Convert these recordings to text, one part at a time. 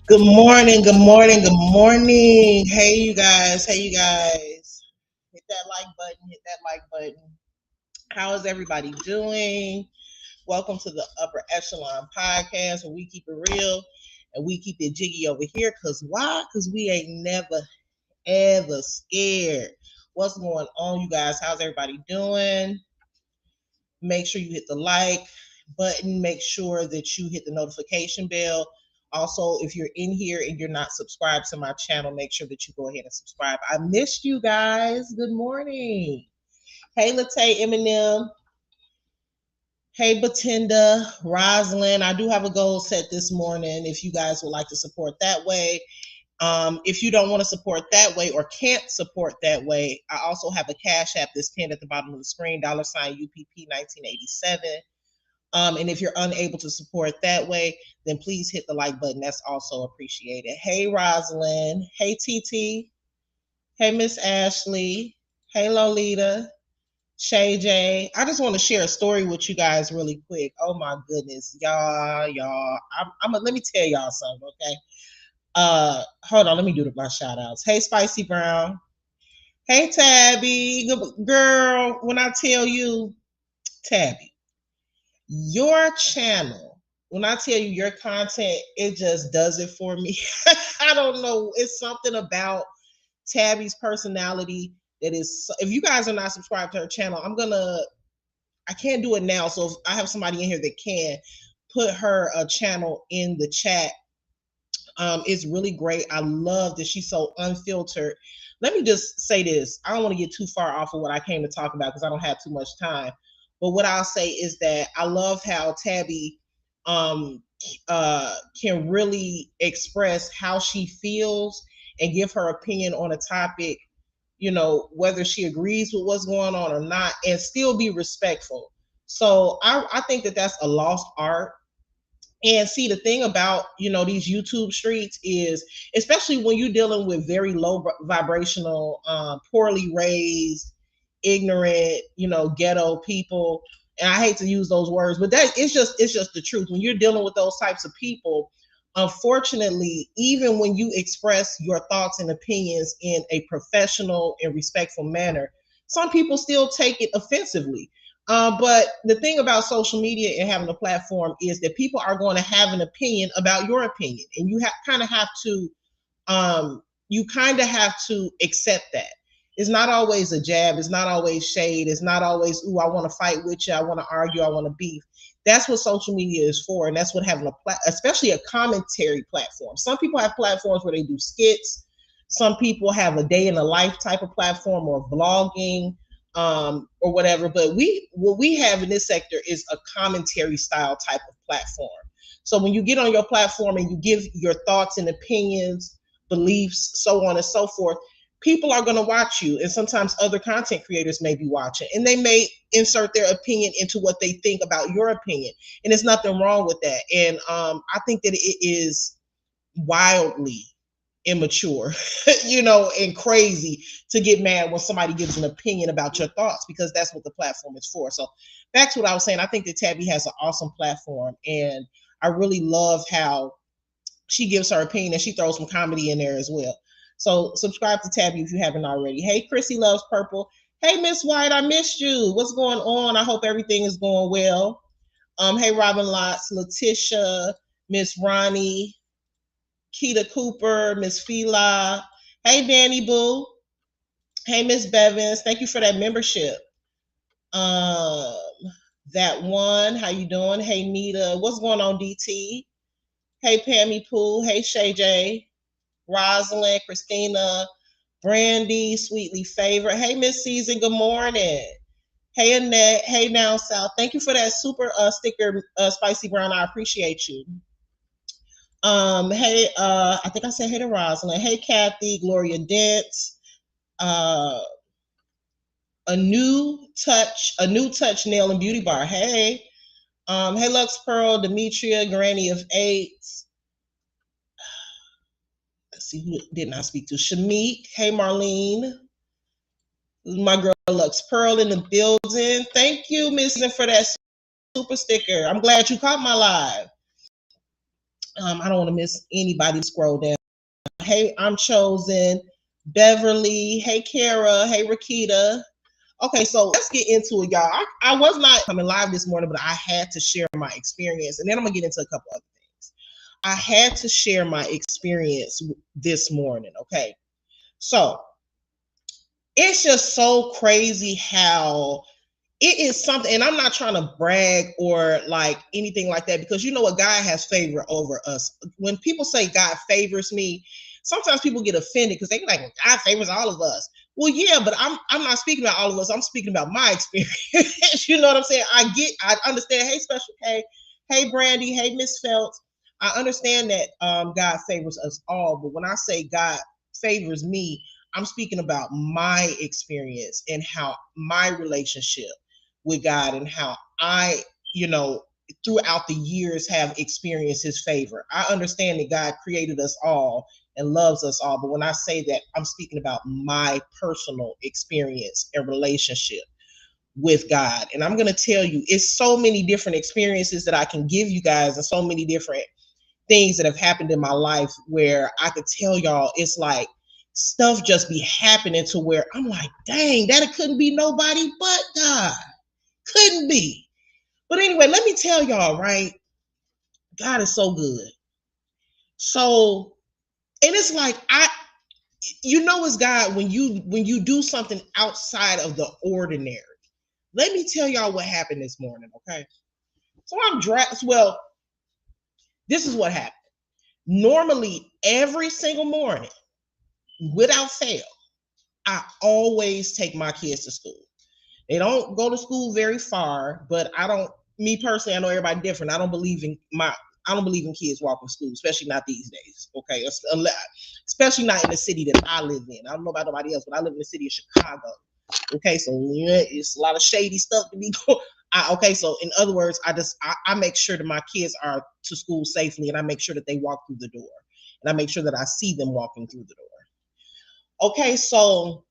Good morning, good morning, good morning. Hey, you guys. Hey, you guys. Hit that like button, hit that like button. How is everybody doing? Welcome to the Upper Echelon Podcast where we keep it real and we keep it jiggy over here. Because why? Because we ain't never, ever scared. What's going on, you guys? How's everybody doing? Make sure you hit the like button. Make sure that you hit the notification bell. Also, if you're in here and you're not subscribed to my channel, make sure that you go ahead and subscribe. I missed you guys. Good morning. Hey, Latte Eminem. Hey, Batinda, Roslyn. I do have a goal set this morning if you guys would like to support that way. If you don't want to support that way or can't support that way, I also have a Cash App that's pinned at the bottom of the screen, $UPP 1987. And if you're unable to support that way, then please hit the like button. That's also appreciated. Hey, Rosalind. Hey, TT. Hey, Miss Ashley. Hey, Lolita. Shay J. I just want to share a story with you guys really quick. Oh my goodness, y'all. Let me tell y'all something, okay? Hold on, let me do my shout outs. Hey, Spicy Brown. Hey, Tabby. Girl, when I tell you, Tabby, your channel, when I tell you your content, it just does it for me. I don't know. It's something about Tabby's personality that is, if you guys are not subscribed to her channel, I can't do it now. So if I have somebody in here that can put her channel in the chat. It's really great. I love that she's so unfiltered. Let me just say this. I don't want to get too far off of what I came to talk about because I don't have too much time. But what I'll say is that I love how Tabby can really express how she feels and give her opinion on a topic, whether she agrees with what's going on or not, and still be respectful. So I think that that's a lost art. And see, the thing about, these YouTube streets is, especially when you're dealing with very low vibrational, poorly raised, ignorant, ghetto people. And I hate to use those words, but it's just the truth. When you're dealing with those types of people, unfortunately, even when you express your thoughts and opinions in a professional and respectful manner, some people still take it offensively. But the thing about social media and having a platform is that people are going to have an opinion about your opinion, and you kind of have to accept that. It's not always a jab. It's not always shade. It's not always, ooh, I want to fight with you. I want to argue. I want to beef. That's what social media is for, and that's what having especially a commentary platform. Some people have platforms where they do skits. Some people have a day in the life type of platform or vlogging, or whatever. But what we have in this sector is a commentary style type of platform. So when you get on your platform and you give your thoughts and opinions, beliefs, so on and so forth, people are going to watch you. And sometimes other content creators may be watching, and they may insert their opinion into what they think about your opinion. And there's nothing wrong with that. And I think that it is wildly immature, and crazy to get mad when somebody gives an opinion about your thoughts, because that's what the platform is for. So back to what I was saying, I think that Tabby has an awesome platform, and I really love how she gives her opinion and she throws some comedy in there as well. So subscribe to Tabby if you haven't already. Hey, Chrissy loves purple. Hey, Miss White, I missed you. What's going on? I hope everything is going well. Hey, Robin Lotz, Letitia, Miss Ronnie, Keita Cooper, Miss Fila. Hey, Danny Boo. Hey, Miss Bevins. Thank you for that membership. Um, that one. How you doing? Hey, Nita. What's going on, DT? Hey, Pammy Pooh. Hey, Shay J. Rosalind, Christina, Brandy, Sweetly Favorite. Hey, Miss Season. Good morning. Hey, Annette. Hey, Down South. Thank you for that super sticker, Spicy Brown. I appreciate you. Hey, I think I said hey to Rosalind. Hey, Kathy, Gloria Dent, uh, a new touch nail and beauty bar. Hey, hey, Lux Pearl, Demetria, Granny of Eight. Let's see who didn't I speak to. Shamik. Hey, Marlene. My girl Lux Pearl in the building. Thank you, Miss, for that super sticker. I'm glad you caught my live. I don't want to miss anybody. Scroll down. Hey, I'm Chosen. Beverly. Hey, Kara. Hey, Rakita. Okay, so let's get into it, y'all. I was not coming live this morning, but I had to share my experience. And then I'm going to get into a couple other things. I had to share my experience this morning, okay? So it's just so crazy how it is something, and I'm not trying to brag or like anything like that, because what, God has favor over us. When people say God favors me, sometimes people get offended because they like, God favors all of us. Well, yeah, but I'm not speaking about all of us. I'm speaking about my experience. You know what I'm saying? I understand. Hey, Special K. Hey, Brandy. Hey, Miss Phelps. I understand that God favors us all, but when I say God favors me, I'm speaking about my experience and how my relationship with God and how I, throughout the years have experienced his favor. I understand that God created us all and loves us all, but when I say that, I'm speaking about my personal experience and relationship with God. And I'm going to tell you, it's so many different experiences that I can give you guys, and so many different things that have happened in my life where I could tell y'all, it's like stuff just be happening to where I'm like, dang, that it couldn't be nobody but God. Couldn't be. But anyway, let me tell y'all, right? God is so good. So, and it's like it's God when you do something outside of the ordinary. Let me tell y'all what happened this morning, okay? So I'm dressed. Well, this is what happened. Normally, every single morning, without fail, I always take my kids to school. They don't go to school very far, but me personally, I know everybody different. I don't believe in kids walking to school, especially not these days. Okay, especially not in the city that I live in. I don't know about nobody else, but I live in the city of Chicago. Okay, so yeah, it's a lot of shady stuff to be going. Okay, so in other words, I make sure that my kids are to school safely, and I make sure that they walk through the door, and I make sure that I see them walking through the door. Okay, so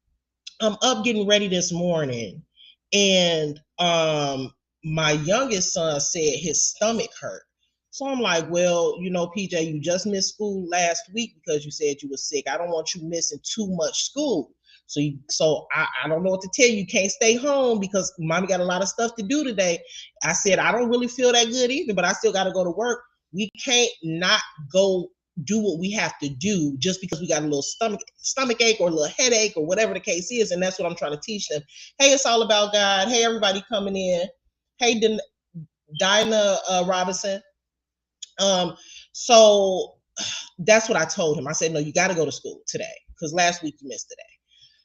I'm up getting ready this morning, and my youngest son said his stomach hurt. So I'm like, well, PJ, you just missed school last week because you said you were sick. I don't want you missing too much school. So I don't know what to tell you. You can't stay home because mommy got a lot of stuff to do today. I said, I don't really feel that good either, but I still got to go to work. We can't not go do what we have to do just because we got a little stomach ache or a little headache or whatever the case is. And that's what I'm trying to teach them. Hey, it's all about God. Hey, everybody coming in. Hey, Dinah Robinson. So that's what I told him. I said, no, you got to go to school today because last week you missed today.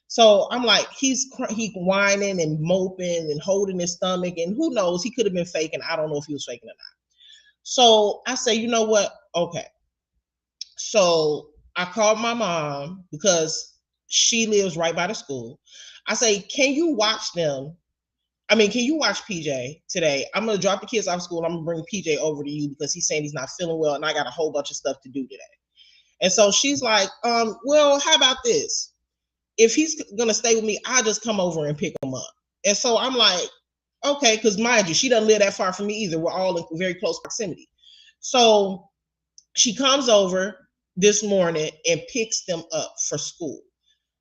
So I'm like, he whining and moping and holding his stomach, and who knows, he could have been faking. I don't know if he was faking or not. So I say, you know what? Okay. So I called my mom because she lives right by the school. I say, can you watch them? I mean, can you watch PJ today? I'm gonna drop the kids off school. I'm gonna bring PJ over to you because he's saying he's not feeling well, and I got a whole bunch of stuff to do today. And so she's like, well, how about this? If he's gonna stay with me, I'll just come over and pick him up. And so I'm like, okay, because mind you, she doesn't live that far from me either. We're all in very close proximity. So she comes over this morning and picks them up for school.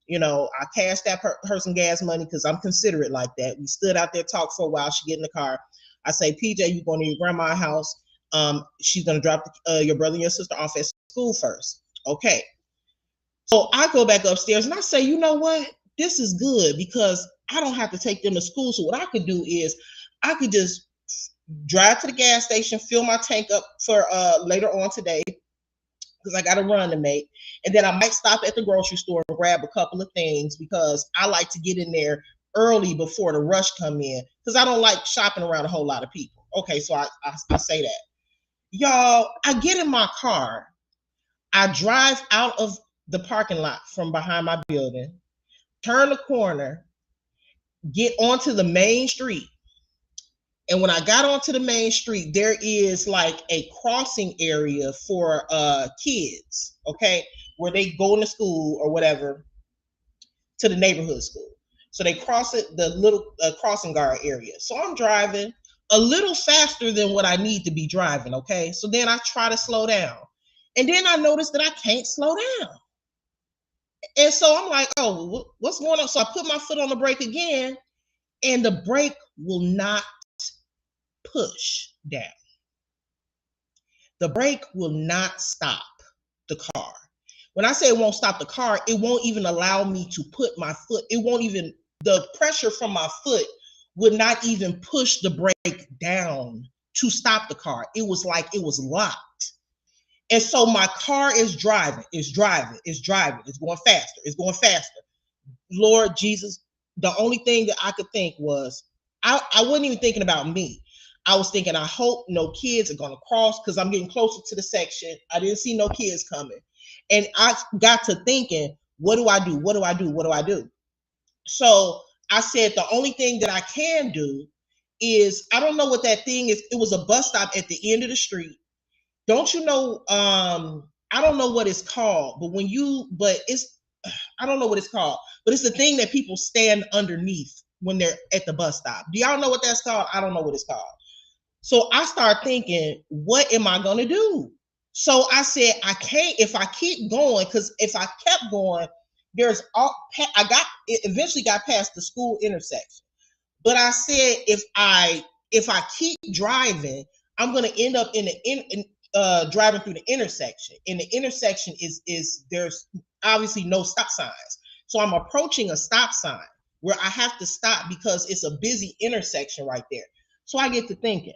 You know, I cashed that her some gas money because I'm considerate like that. We stood out there, talked for a while. She get in the car. I say, PJ, you going to your grandma's house. She's going to drop your brother and your sister off at school first. Okay. So I go back upstairs and I say, you know what? This is good because I don't have to take them to school. So what I could do is I could just drive to the gas station, fill my tank up for later on today, because I got a run to make. And then I might stop at the grocery store and grab a couple of things because I like to get in there early before the rush come in because I don't like shopping around a whole lot of people. Okay, so I say that. Y'all, I get in my car. I drive out of the parking lot from behind my building, turn the corner, get onto the main street. And when I got onto the main street, there is like a crossing area for kids, okay, where they go into school or whatever to the neighborhood school. So they cross it, the little crossing guard area. So I'm driving a little faster than what I need to be driving, okay? So then I try to slow down. And then I notice that I can't slow down. And so I'm like, oh, what's going on? So I put my foot on the brake again, and the brake will not push down. The brake will not stop the car. When I say it won't stop the car, it won't even allow me to put my foot, it won't even, the pressure from my foot would not even push the brake down to stop the car. It was like it was locked. And so my car is driving, it's driving, it's driving, it's going faster, it's going faster. Lord Jesus, the only thing that I could think was, I wasn't even thinking about me. I was thinking, I hope no kids are going to cross because I'm getting closer to the section. I didn't see no kids coming. And I got to thinking, what do I do? What do I do? What do I do? So I said, the only thing that I can do is, I don't know what that thing is. It was a bus stop at the end of the street. Don't you know? I don't know what it's called, but it's, I don't know what it's called, but it's the thing that people stand underneath when they're at the bus stop. Do y'all know what that's called? I don't know what it's called. So I started thinking, what am I going to do? So I said, I can't, if I keep going, because if I kept going, eventually got past the school intersection. But I said, if I keep driving, I'm going to end up driving through the intersection. And the intersection is there's obviously no stop signs. So I'm approaching a stop sign where I have to stop because it's a busy intersection right there. So I get to thinking,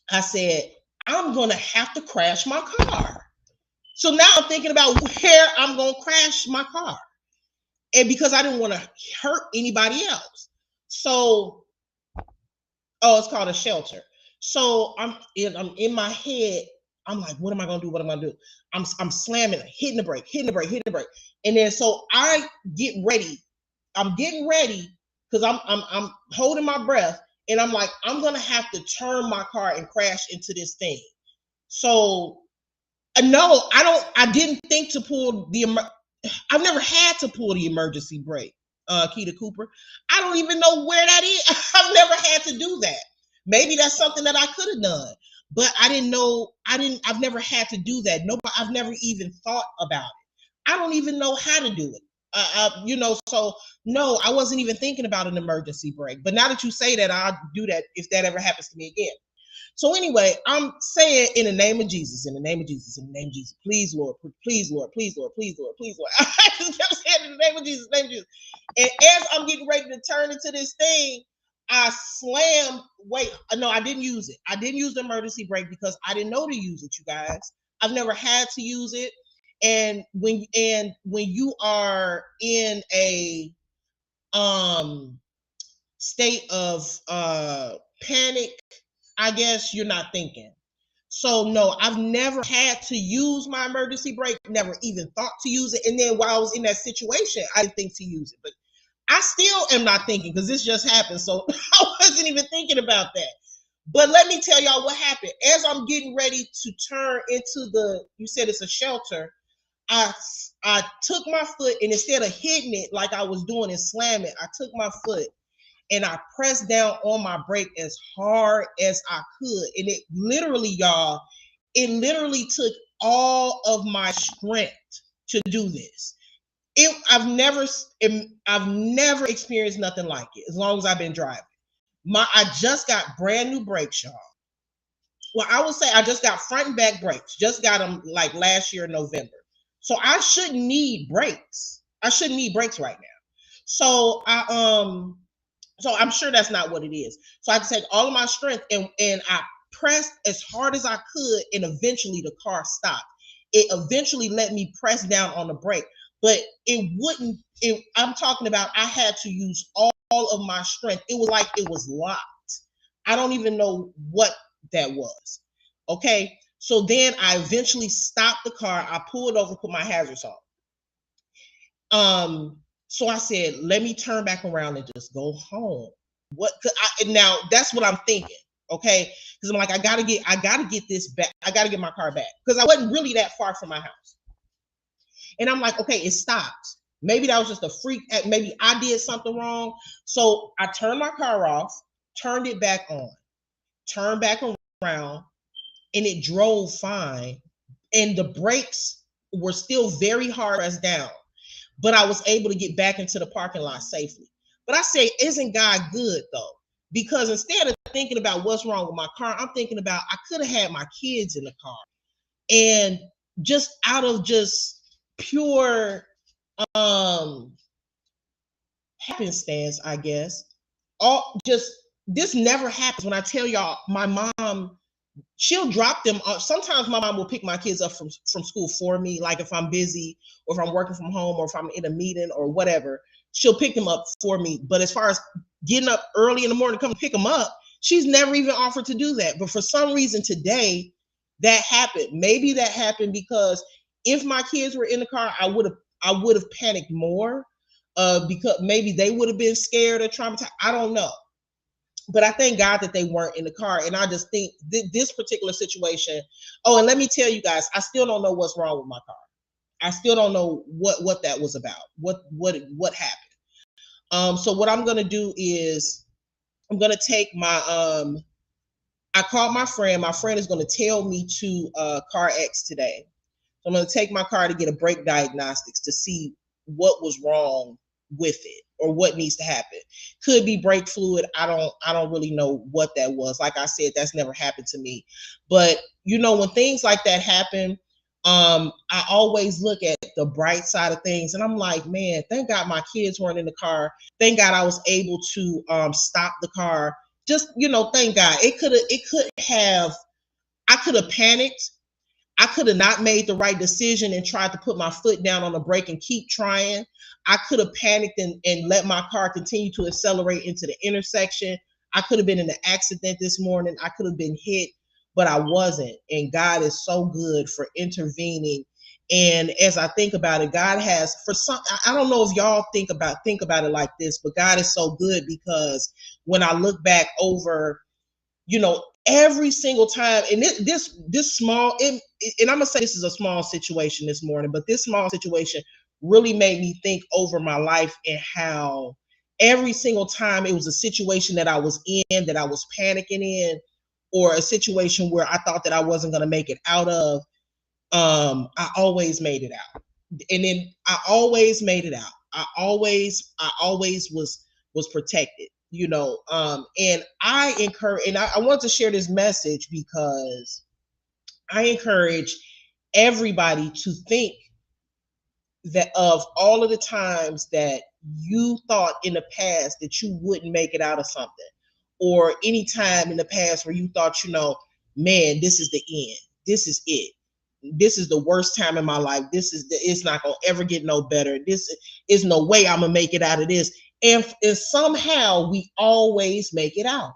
I said, I'm going to have to crash my car. So now I'm thinking about where I'm going to crash my car. And because I didn't want to hurt anybody else. So, it's called a shelter. So I'm in my head. I'm like, what am I going to do? What am I going to do? I'm slamming, hitting the brake. And then so I get ready. I'm getting ready because I'm holding my breath. And I'm like, I'm going to have to turn my car and crash into this thing. So, no, I didn't think to pull I've never had to pull the emergency brake, Keita Cooper. I don't even know where that is. I've never had to do that. Maybe that's something that I could have done, but I've never had to do that. Nobody, I've never even thought about it. I don't even know how to do it. So no, I wasn't even thinking about an emergency brake. But now that you say that, I'll do that if that ever happens to me again. So anyway, I'm saying, in the name of Jesus, in the name of Jesus, in the name of Jesus, please, Lord, please, Lord, please, Lord, please, Lord, please, Lord. I just kept saying, in the name of Jesus, name of Jesus. And as I'm getting ready to turn into this thing, I slammed. Wait, no, I didn't use it. I didn't use the emergency brake because I didn't know to use it, you guys. I've never had to use it. And when you are in a state of panic, I guess you're not thinking. So no, I've never had to use my emergency brake, never even thought to use it. And then while I was in that situation, I didn't think to use it. But I still am not thinking because this just happened. So I wasn't even thinking about that. But let me tell y'all what happened. As I'm getting ready to turn into you said it's a shelter, I took my foot, and instead of hitting it like I was doing and slamming, I took my foot and I pressed down on my brake as hard as I could. And it literally, y'all, it literally took all of my strength to do this. I've never experienced nothing like it as long as I've been driving. I just got brand new brakes, y'all. Well, I would say I just got front and back brakes. Just got them like last year in November. So I shouldn't need brakes. I shouldn't need brakes right now. So so I'm sure that's not what it is. So I had to take all of my strength and I pressed as hard as I could, and eventually the car stopped. It eventually let me press down on the brake, but it wouldn't. I'm talking about I had to use all of my strength. It was like it was locked. I don't even know what that was. Okay. So then I eventually stopped the car. I pulled over, put my hazards on. So I said, let me turn back around and just go home. Now that's what I'm thinking. Okay. Because I'm like, I gotta get this back. I gotta get my car back. Because I wasn't really that far from my house. And I'm like, okay, it stopped. Maybe that was just a freak. Maybe I did something wrong. So I turned my car off, turned it back on, turned back around, and it drove fine. And the brakes were still very hard pressed down, but I was able to get back into the parking lot safely. But I say, isn't God good though? Because instead of thinking about what's wrong with my car, I'm thinking about I could have had my kids in the car. And just out of just pure happenstance, I guess. This never happens. When I tell y'all, my mom, she'll drop them off. Sometimes my mom will pick my kids up from school for me, like if I'm busy or if I'm working from home or if I'm in a meeting or whatever, she'll pick them up for me. But as far as getting up early in the morning to come pick them up, she's never even offered to do that. But for some reason today, that happened. Maybe that happened because if my kids were in the car, I would have panicked more, because maybe they would have been scared or traumatized. I don't know. But I thank God that they weren't in the car. And I just think this particular situation. Oh, and let me tell you guys, I still don't know what's wrong with my car. I still don't know what that was about. What happened. So what I'm gonna do is I'm gonna take my I called my friend. My friend is gonna tell me to Car X today. So I'm gonna take my car to get a brake diagnostics to see what was wrong with it or what needs to happen. Could be brake fluid. I don't really know what that was. Like I said, that's never happened to me. But you know, when things like that happen, I always look at the bright side of things, and I'm like, man, thank God my kids weren't in the car. Thank God I was able to stop the car. Just, thank God. I could have panicked. I could have not made the right decision and tried to put my foot down on the brake and keep trying. I could have panicked and let my car continue to accelerate into the intersection. I could have been in an accident this morning. I could have been hit, but I wasn't. And God is so good for intervening. And as I think about it, God has, for some, I don't know if y'all think about it like this, but God is so good because when I look back over, every single time, and this small, and I'm gonna say this is a small situation this morning, but this small situation really made me think over my life and how every single time it was a situation that I was in, that I was panicking in, or a situation where I thought that I wasn't gonna make it out of, I always made it out. And then I always made it out. I always was protected, and I encourage, and I want to share this message because I encourage everybody to think that of all of the times that you thought in the past that you wouldn't make it out of something, or any time in the past where you thought, man, this is the end, this is it. this is the worst time in my life. It's not gonna ever get no better. This is no way I'm gonna make it out of this. And somehow we always make it out.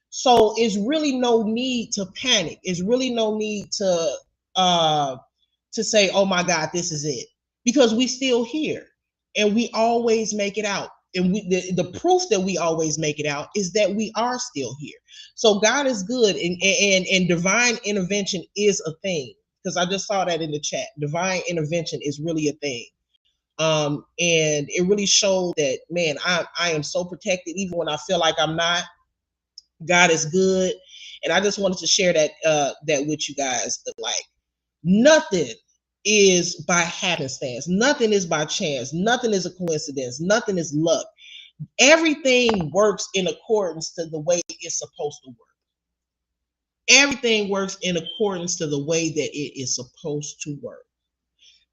So it's really no need to panic. It's really no need to say, oh my God, this is it. Because we still here and we always make it out. And the proof that we always make it out is that we are still here. So God is good, and divine intervention is a thing. Because I just saw that in the chat. Divine intervention is really a thing. And it really showed that, man, I am so protected even when I feel like I'm not. God is good. And I just wanted to share that with you guys. Like, nothing is by happenstance. Nothing is by chance. Nothing is a coincidence. Nothing is luck. Everything works in accordance to the way it's supposed to work. Everything works in accordance to the way that it is supposed to work.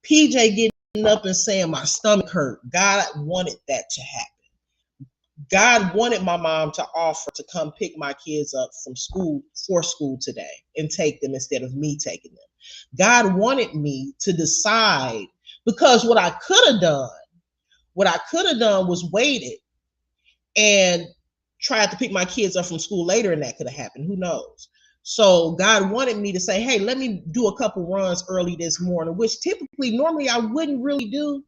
PJ getting up and saying my stomach hurt. God wanted that to happen. God wanted my mom to offer to come pick my kids up from school for school today and take them instead of me taking them. God wanted me to decide, because what I could have done was waited and tried to pick my kids up from school later, and that could have happened. Who knows? So God wanted me to say, hey, let me do a couple runs early this morning, which normally I wouldn't really do.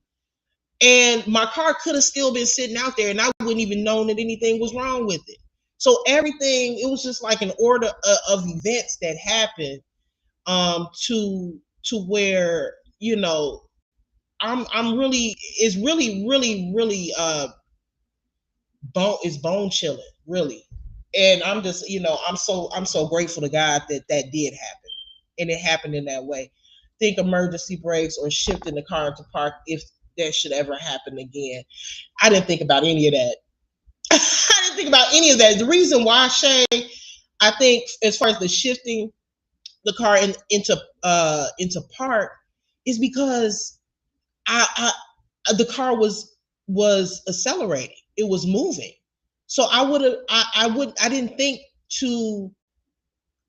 And my car could have still been sitting out there and I wouldn't even known that anything was wrong with it. So everything, it was just like an order of events that happened to where, you know, it's really bone chilling, really. And I'm just, I'm so grateful to God that did happen. And it happened in that way. Think emergency brakes or shifting the car into park if that should ever happen again. I didn't think about any of that. I didn't think about any of that. The reason why, Shay, I think as far as the shifting the car into park is because the car was accelerating. It was moving. So I didn't think to,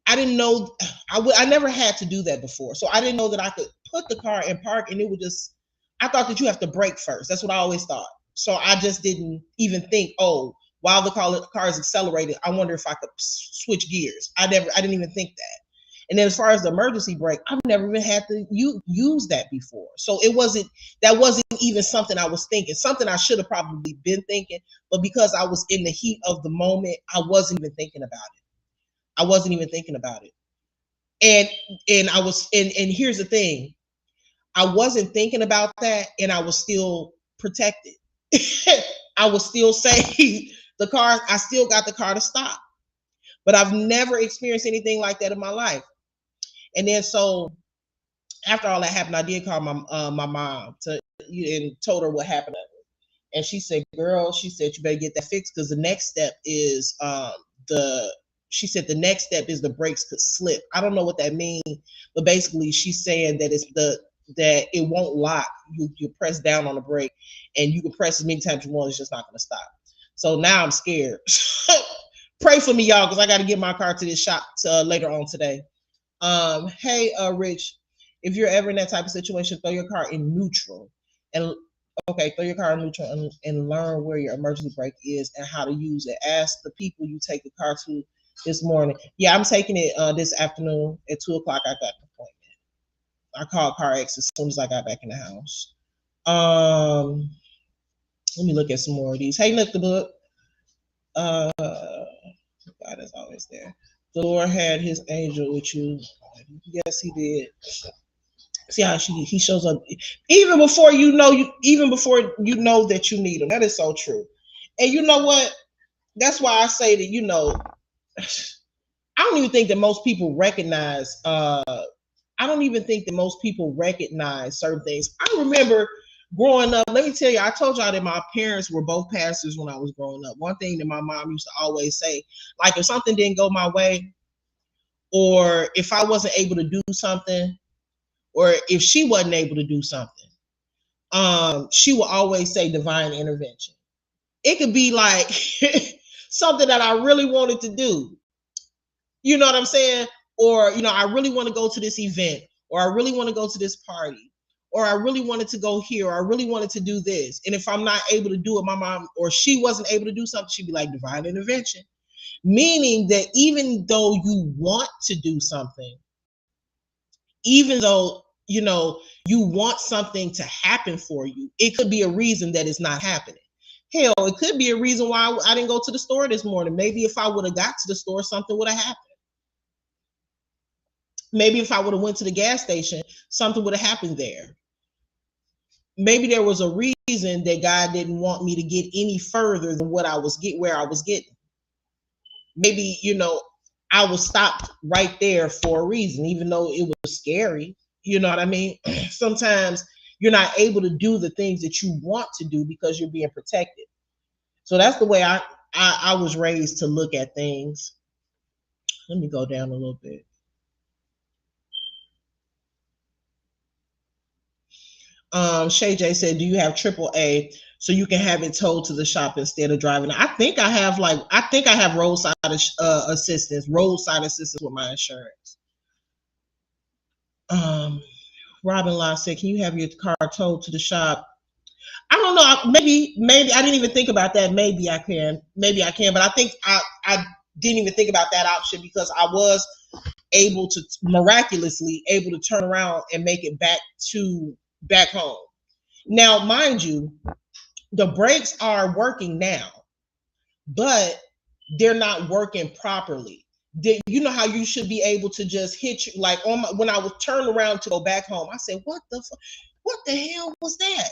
I didn't know, I never had to do that before. So I didn't know that I could put the car in park and it would just, I thought that you have to brake first. That's what I always thought. So I just didn't even think, oh, while the car is accelerating, I wonder if I could switch gears. I didn't even think that. And then as far as the emergency brake, I've never even had to use that before. So that wasn't even something I was thinking, something I should have probably been thinking, but because I was in the heat of the moment, I wasn't even thinking about it. I wasn't even thinking about it. And I was, and here's the thing, I wasn't thinking about that and I was still protected. I was still safe. I still got the car to stop. But I've never experienced anything like that in my life. And then so after all that happened, I did call my mom and told her what happened. And she said, girl, she said, you better get that fixed because the next step is she said the next step is the brakes could slip. I don't know what that means, but basically she's saying that that it won't lock. You press down on the brake and you can press as many times as you want, it's just not going to stop. So now I'm scared. Pray for me, y'all, because I got to get my car to this shop later on today. Hey, Rich, if you're ever in that type of situation, throw your car in neutral and throw your car in neutral and learn where your emergency brake is and how to use it. Ask the people you take the car to this morning. Yeah, I'm taking it this afternoon at 2:00. I got an appointment. I called CarX as soon as I got back in the house. Let me look at some more of these. Hey, look, the book. God is always there. The Lord had his angel with you. Yes, he did. See how he shows up even before you know that you need him. That is so true. And you know what? That's why I say that, I don't even think that most people recognize certain things. I remember growing up, let me tell you, I told y'all that my parents were both pastors when I was growing up. One thing that my mom used to always say, like if something didn't go my way, or if I wasn't able to do something, or if she wasn't able to do something, she will always say divine intervention. It could be like something that I really wanted to do. You know what I'm saying? Or, I really want to go to this event, or I really want to go to this party, or I really wanted to go here, or I really wanted to do this. And if I'm not able to do it, my mom or she wasn't able to do something, she'd be like, divine intervention. Meaning that even though you want to do something, even though, you want something to happen for you, it could be a reason that it's not happening. Hell, it could be a reason why I didn't go to the store this morning. Maybe if I would have got to the store, something would have happened. Maybe if I would have went to the gas station, something would have happened there. Maybe there was a reason that God didn't want me to get any further than where I was getting. Maybe, I was stopped right there for a reason, even though it was scary. You know what I mean? Sometimes you're not able to do the things that you want to do because you're being protected. So that's the way I was raised to look at things. Let me go down a little bit. Shay J said, do you have AAA so you can have it towed to the shop instead of driving? I think I have roadside assistance with my insurance. Robin Law said, can you have your car towed to the shop? I don't know. Maybe I didn't even think about that. Maybe I can, but I think I didn't even think about that option because I was miraculously able to turn around and make it back home. Now, mind you, the brakes are working now, but they're not working properly. You know how you should be able to just hit you, like when I was turned around to go back home, I said, what the hell was that?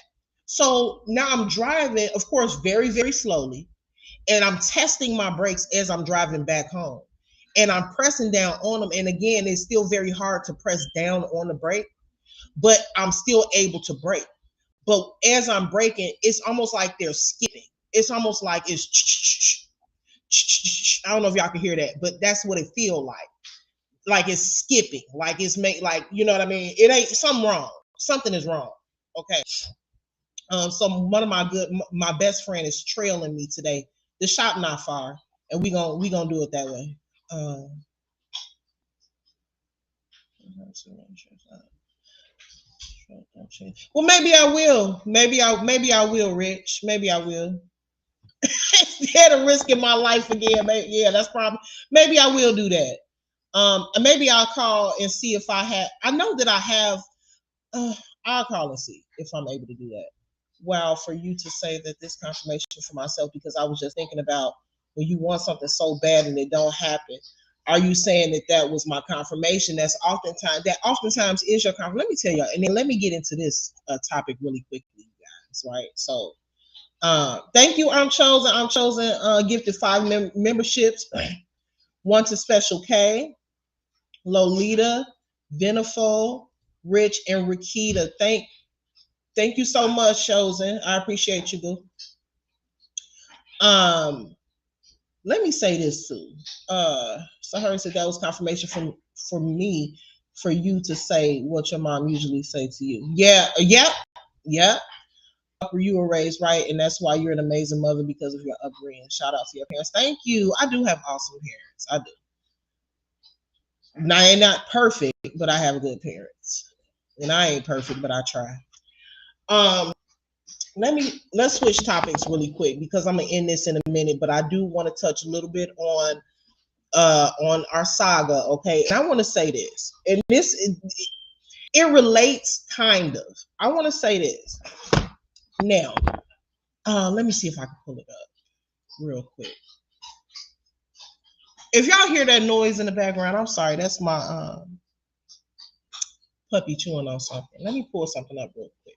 So now I'm driving, of course, very, very slowly, and I'm testing my brakes as I'm driving back home. And I'm pressing down on them. And again, it's still very hard to press down on the brake, but I'm still able to brake. But as I'm braking, it's almost like they're skipping. It's almost like it's, I don't know if y'all can hear that, but that's what it feels like. Like it's skipping, like it's you know what I mean? It ain't something wrong. Something is wrong. Okay. So one of my best friend is trailing me today. The shop not far, and we gonna do it that way. Well, maybe I will. Maybe I will, Rich. Maybe I will. Instead of risking my life again, yeah, that's probably. Maybe I will do that. And maybe I'll call and see if I know that I have. I'll call and see if I'm able to do that. Wow, for you to say that this confirmation for myself, because I was just thinking about when you want something so bad and it don't happen. Are you saying that was my confirmation? That oftentimes is your confirmation. Let me tell you, and then let me get into this topic really quickly, you guys. Right? So, thank you. I'm chosen. Gifted 5 memberships. One to Special K, Lolita, Veniful, Rich, and Rakita. Thank you so much, Chosen. I appreciate you, boo. Let me say this too. Sahari said that was confirmation for me for you to say what your mom usually say to you. Yeah. You were raised right, and that's why you're an amazing mother because of your upbringing. Shout out to your parents. Thank you. I do have awesome parents. I do. Now, I ain't not perfect, but I have good parents. And I ain't perfect, but I try. Let's switch topics really quick because I'm gonna end this in a minute, but I do want to touch a little bit on our saga, okay? And I want to say this, and it relates kind of. I want to say this now. Let me see if I can pull it up real quick. If y'all hear that noise in the background, I'm sorry. That's my puppy chewing on something. Let me pull something up real quick.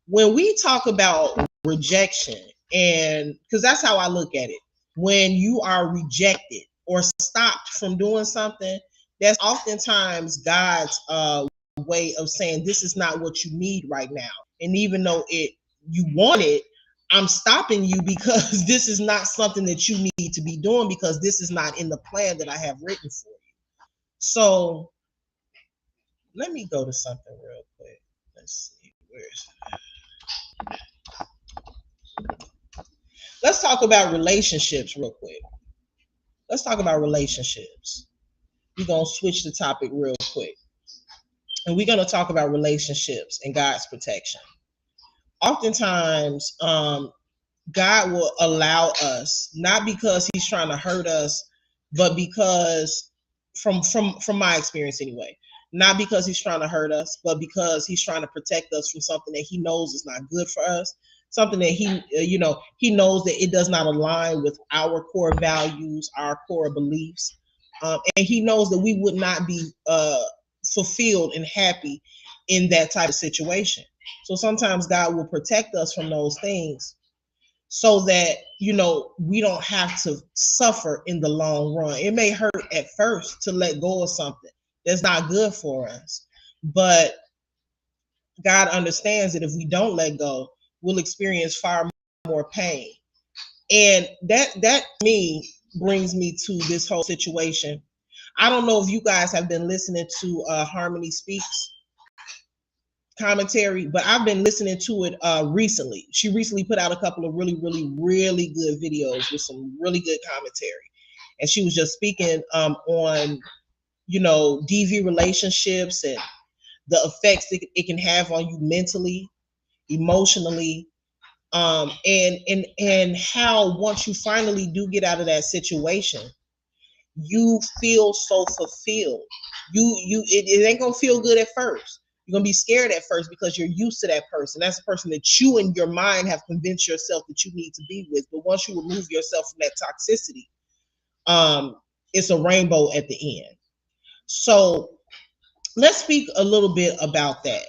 When we talk about rejection, and because that's how I look at it, when you are rejected or stopped from doing something, that's oftentimes God's way of saying this is not what you need right now. And even though you want it, I'm stopping you because this is not something that you need to be doing because this is not in the plan that I have written for you. So let me go to something real quick. Let's see. Let's talk about relationships real quick. Let's talk about relationships. We're going to switch the topic real quick. and we're going to talk about relationships and God's protection. Oftentimes, God will allow us, not because he's trying to hurt us, but because from my experience anyway, not because he's trying to hurt us, but because he's trying to protect us from something that he knows is not good for us, something that he knows that it does not align with our core values, our core beliefs, and he knows that we would not be fulfilled and happy in that type of situation. So sometimes God will protect us from those things so that we don't have to suffer in the long run. It may hurt at first to let go of something that's not good for us, but God understands that if we don't let go, we'll experience far more pain. And that me brings me to this whole situation. I don't know if you guys have been listening to Harmony Speaks commentary, but I've been listening to it recently. She recently put out a couple of really, really, really good videos with some really good commentary. And she was just speaking on, DV relationships and the effects it can have on you mentally, emotionally, and how once you finally do get out of that situation, you feel so fulfilled. It ain't gonna feel good at first. You're gonna be scared at first because you're used to that person. That's the person that you in your mind have convinced yourself that you need to be with. But once you remove yourself from that toxicity, it's a rainbow at the end. So let's speak a little bit about that.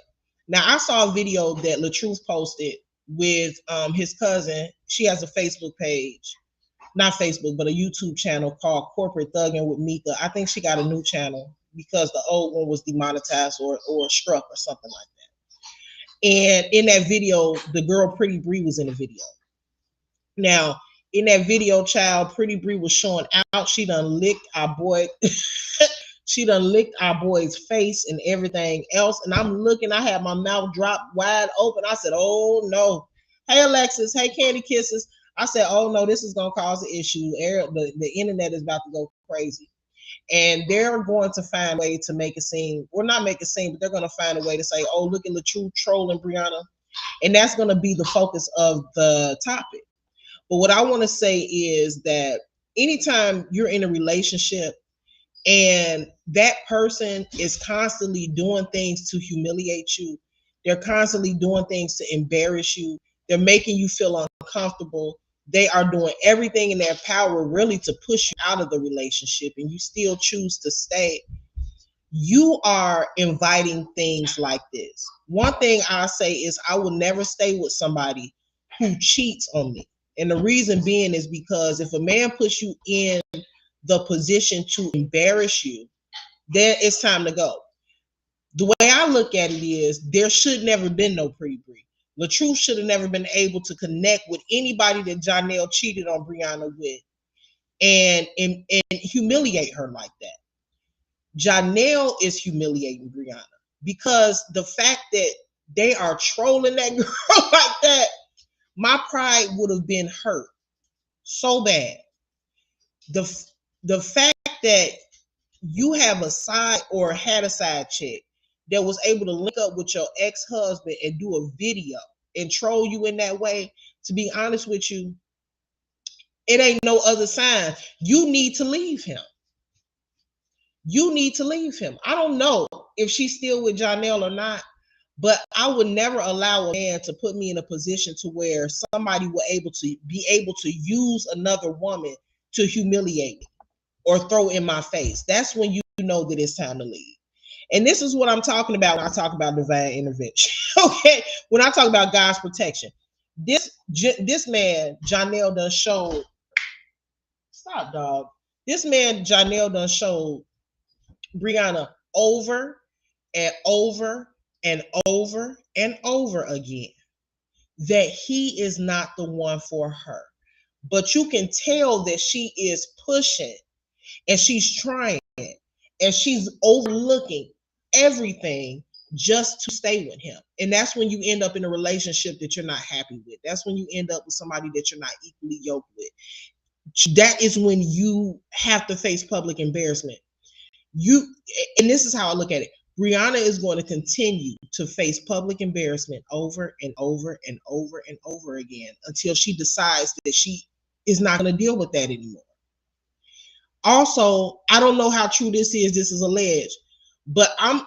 Now, I saw a video that LaTruth posted with his cousin. She has a Facebook page, not Facebook, but a YouTube channel called Corporate Thugging with Mika. I think she got a new channel because the old one was demonetized or struck or something like that. And in that video, the girl Pretty Bree was in the video. Now, in that video, child, Pretty Bree was showing out. She done licked our boy. She done licked our boy's face and everything else. And I'm looking, I had my mouth dropped wide open. I said, oh no. Hey, Alexis. Hey, Candy Kisses. I said, oh no, this is going to cause an issue. The internet is about to go crazy. And they're going to find a way to make it seem, or not make it seem, but they're going to find a way to say, oh, look at LaTruth trolling Brianna. And that's going to be the focus of the topic. But what I want to say is that anytime you're in a relationship and that person is constantly doing things to humiliate you, they're constantly doing things to embarrass you, they're making you feel uncomfortable, they are doing everything in their power really to push you out of the relationship, and you still choose to stay, you are inviting things like this. One thing I say is I will never stay with somebody who cheats on me. And the reason being is because if a man puts you in the position to embarrass you, then it's time to go. The way I look at it is there should never been no Pretty Bree. LaTruth should have never been able to connect with anybody that Janelle cheated on Brianna with and humiliate her like that. Janelle is humiliating Brianna because the fact that they are trolling that girl like that, my pride would have been hurt so bad. The fact that you have a side or had a side chick that was able to link up with your ex-husband and do a video and troll you in that way, to be honest with you, it ain't no other sign. You need to leave him. You need to leave him. I don't know if she's still with Janelle or not, but I would never allow a man to put me in a position to where somebody will be able to use another woman to humiliate me or throw in my face. That's when you know that it's time to leave. And this is what I'm talking about when I talk about divine intervention. Okay, when I talk about God's protection, this man Janelle done showed. Stop, dog. This man Janelle done showed Brianna over and over and over and over again that he is not the one for her. But you can tell that she is pushing and she's trying and she's overlooking everything just to stay with him. And that's when you end up in a relationship that you're not happy with. That's when you end up with somebody that you're not equally yoked with. That is when you have to face public embarrassment. And this is how I look at it. Brianna is going to continue to face public embarrassment over and over and over and over again until she decides that she is not going to deal with that anymore. Also, I don't know how true this is. This is alleged, but I'm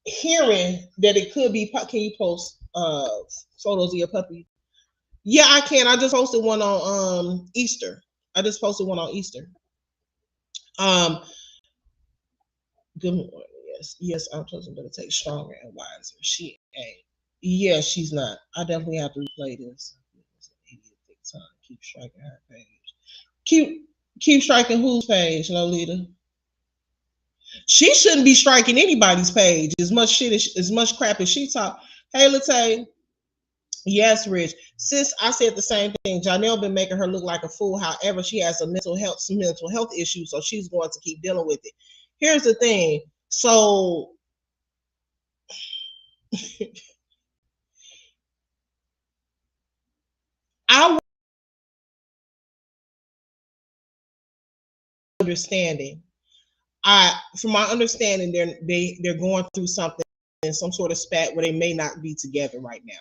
hearing that it could be. Can you post photos of your puppy? Yeah, I can. I just posted one on Easter. I just posted one on Easter. Um, Good morning. Yes, yes, I'm supposed to take stronger and wiser. She ain't. Yeah, she's not. I definitely have to replay this. Keep striking her page. Keep striking whose page, Lolita? She shouldn't be striking anybody's page. As much shit as much crap as she talk. Hey, Latae. Yes, Rich. Sis, I said the same thing. Janelle been making her look like a fool. However, she has some mental health issues, so she's going to keep dealing with it. Here's the thing. So I understanding. From my understanding, they're going through something in some sort of spat where they may not be together right now.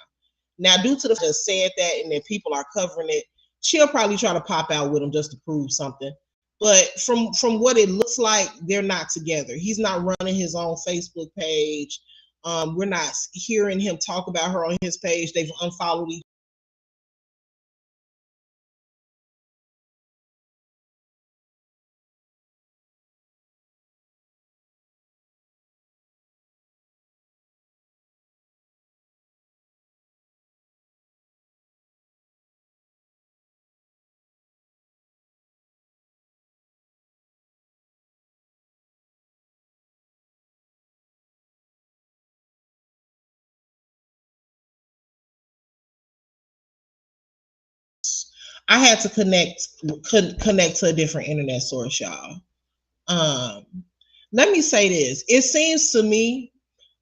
Now, due to the just said that and that people are covering it, she'll probably try to pop out with him just to prove something. But from what it looks like, they're not together. He's not running his own Facebook page. We're not hearing him talk about her on his page. They've unfollowed each. I had to connect to a different internet source, y'all. Um, Let me say this. It seems to me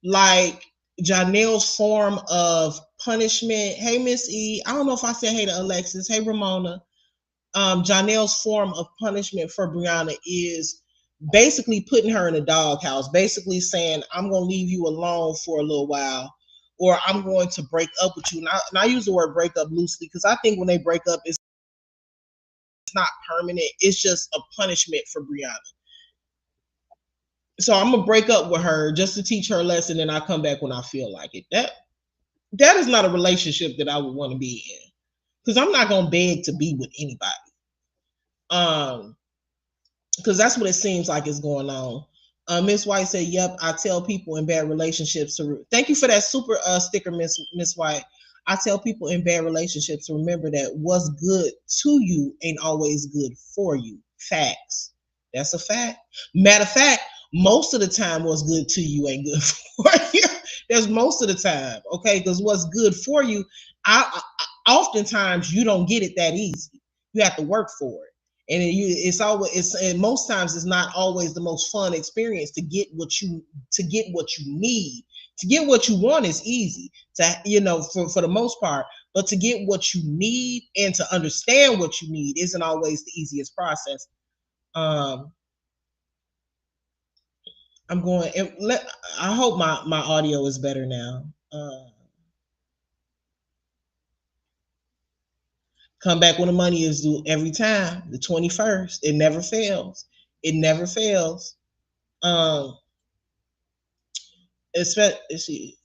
like Janelle's form of punishment. Hey, Miss E. I don't know if I said hey to Alexis. Hey, Ramona. Janelle's form of punishment for Brianna is basically putting her in a doghouse, basically saying, I'm going to leave you alone for a little while, or I'm going to break up with you. And I use the word break up loosely because I think when they break up, it's not permanent. It's just a punishment for Brianna. So I'm gonna break up with her just to teach her a lesson, and I come back when I feel like it. That is not a relationship that I would want to be in, because I'm not gonna beg to be with anybody. Because that's what it seems like is going on. Miss White said, "Yep, I tell people in bad relationships to." Thank you for that super sticker, Miss White. I tell people in bad relationships to remember that what's good to you ain't always good for you. Facts. That's a fact. Matter of fact, most of the time, what's good to you ain't good for you. That's most of the time, okay? Because what's good for you, oftentimes you don't get it that easy. You have to work for it. And and most times it's not always the most fun experience to get what you need. To get what you want is easy, for the most part, but to get what you need and to understand what you need isn't always the easiest process. I'm going I hope my audio is better now. Come back when the money is due every time, the 21st. It never fails. It never fails. Um, especially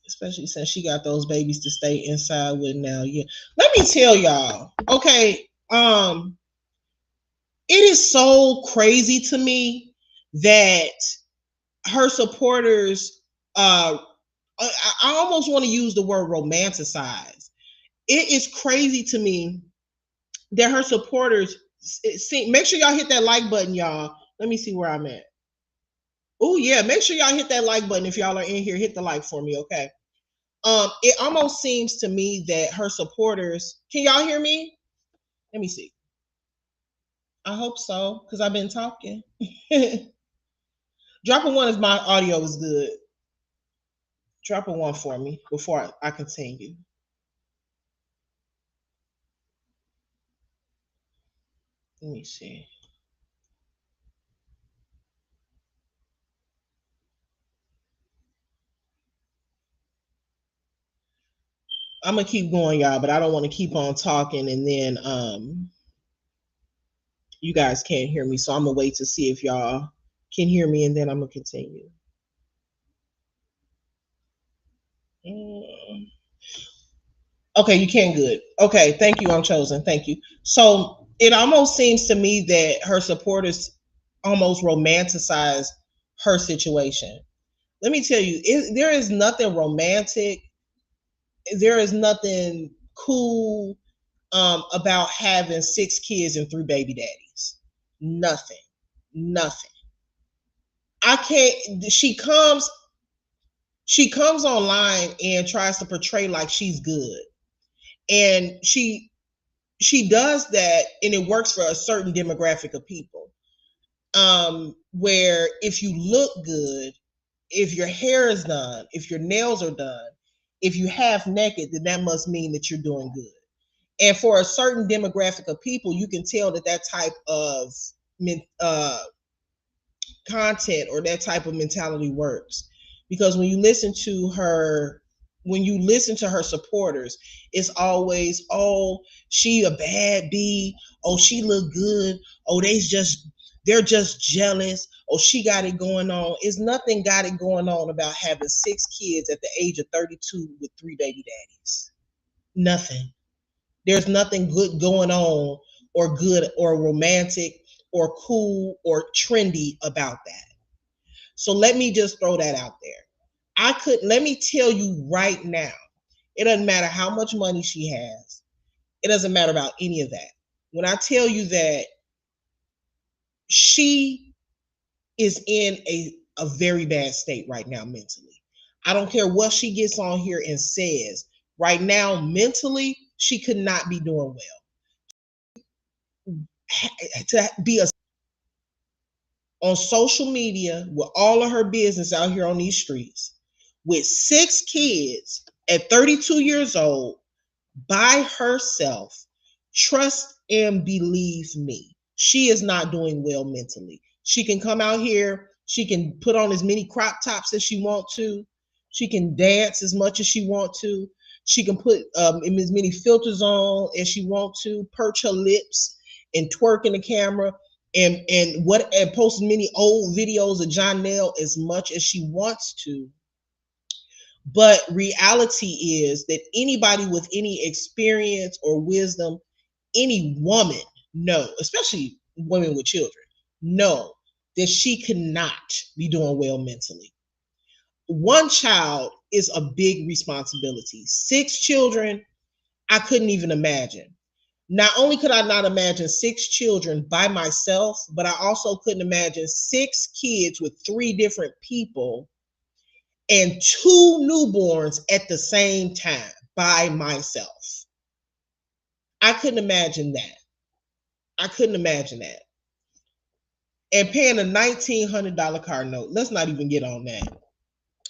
since she got those babies to stay inside with now. Yeah. Let me tell y'all, okay. It is so crazy to me that her supporters I almost want to use the word romanticize. It is crazy to me that her supporters make sure y'all hit that like button, y'all. Let me see where I'm at. Oh yeah, make sure y'all hit that like button if y'all are in here. Hit the like for me, okay? It almost seems to me that her supporters. Can y'all hear me? Let me see. I hope so, because I've been talking. Drop a one if my audio is good. Drop a one for me before I continue. Let me see. I'm gonna keep going, y'all, but I don't want to keep on talking and then you guys can't hear me. So I'm gonna wait to see if y'all can hear me and then I'm gonna continue. Okay, you can. Good. Okay, thank you, Unchosen. Thank you. So it almost seems to me that her supporters almost romanticize her situation. Let me tell you, there is nothing romantic, there is nothing cool about having 6 kids and 3 baby daddies. Nothing. Nothing. I can't. She comes online and tries to portray like she's good, and she does that, and it works for a certain demographic of people. Where if you look good, if your hair is done, if your nails are done, if you half naked, then that must mean that you're doing good. And for a certain demographic of people, you can tell that that type of uh, content or that type of mentality works, because when you listen to her supporters, it's always, oh, she a bad bee, oh, she look good, oh, they're just jealous, oh, she got it going on. It's nothing got it going on about having 6 kids at the age of 32 with 3 baby daddies. Nothing. There's nothing good going on, or good or romantic or cool or trendy about that. So let me just throw that out there. Let me tell you right now, it doesn't matter how much money she has. It doesn't matter about any of that. When I tell you that she is in a very bad state right now mentally, I don't care what she gets on here and says. Right now, mentally, she could not be doing well. To be on social media with all of her business out here on these streets with 6 kids at 32 years old by herself, trust and believe me, she is not doing well mentally. She can come out here, she can put on as many crop tops as she wants to, she can dance as much as she wants to, she can put as many filters on as she wants to, perch her lips and twerk in the camera, and post many old videos of Jonelle as much as she wants to. But reality is that anybody with any experience or wisdom, any woman, know, especially women with children, know that she cannot be doing well mentally. One child is a big responsibility. 6 children, I couldn't even imagine. Not only could I not imagine 6 children by myself, but I also couldn't imagine 6 kids with 3 different people and 2 newborns at the same time by myself. I couldn't imagine that. I couldn't imagine that. And paying a $1,900 car note. Let's not even get on that.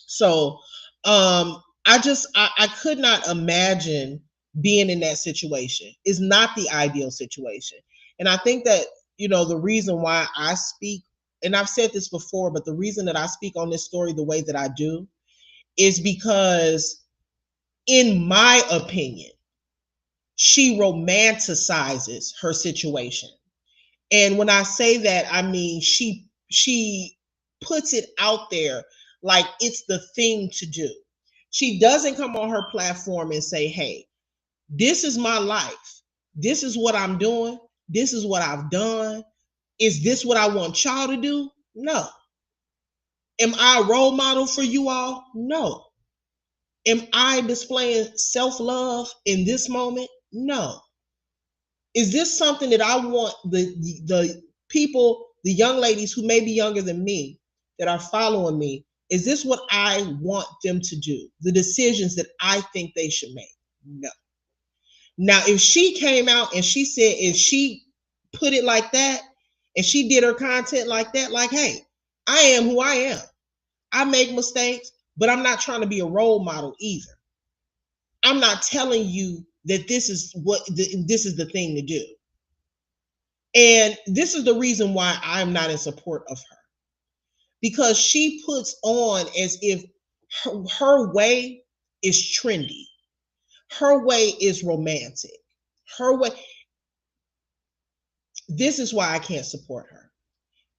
So I could not imagine being in that situation. It's not the ideal situation. And I think that, the reason why I speak, and I've said this before, but the reason that I speak on this story the way that I do is because, in my opinion, she romanticizes her situation. And when I say that, I mean she puts it out there like it's the thing to do. She doesn't come on her platform and say, "Hey, this is my life. This is what I'm doing. This is what I've done. Is this what I want y'all to do?" No. Am I a role model for you all? No. Am I displaying self-love in this moment? No. Is this something that I want the people, the young ladies who may be younger than me that are following me, is this what I want them to do? The decisions that I think they should make? No. Now, if she came out and she said, if she put it like that, and she did her content like that, like, hey, I am who I am. I make mistakes, but I'm not trying to be a role model either. I'm not telling you that this is the thing to do. And this is the reason why I'm not in support of her, because she puts on as if her way is trendy. Her way is romantic. Her way. This is why I can't support her.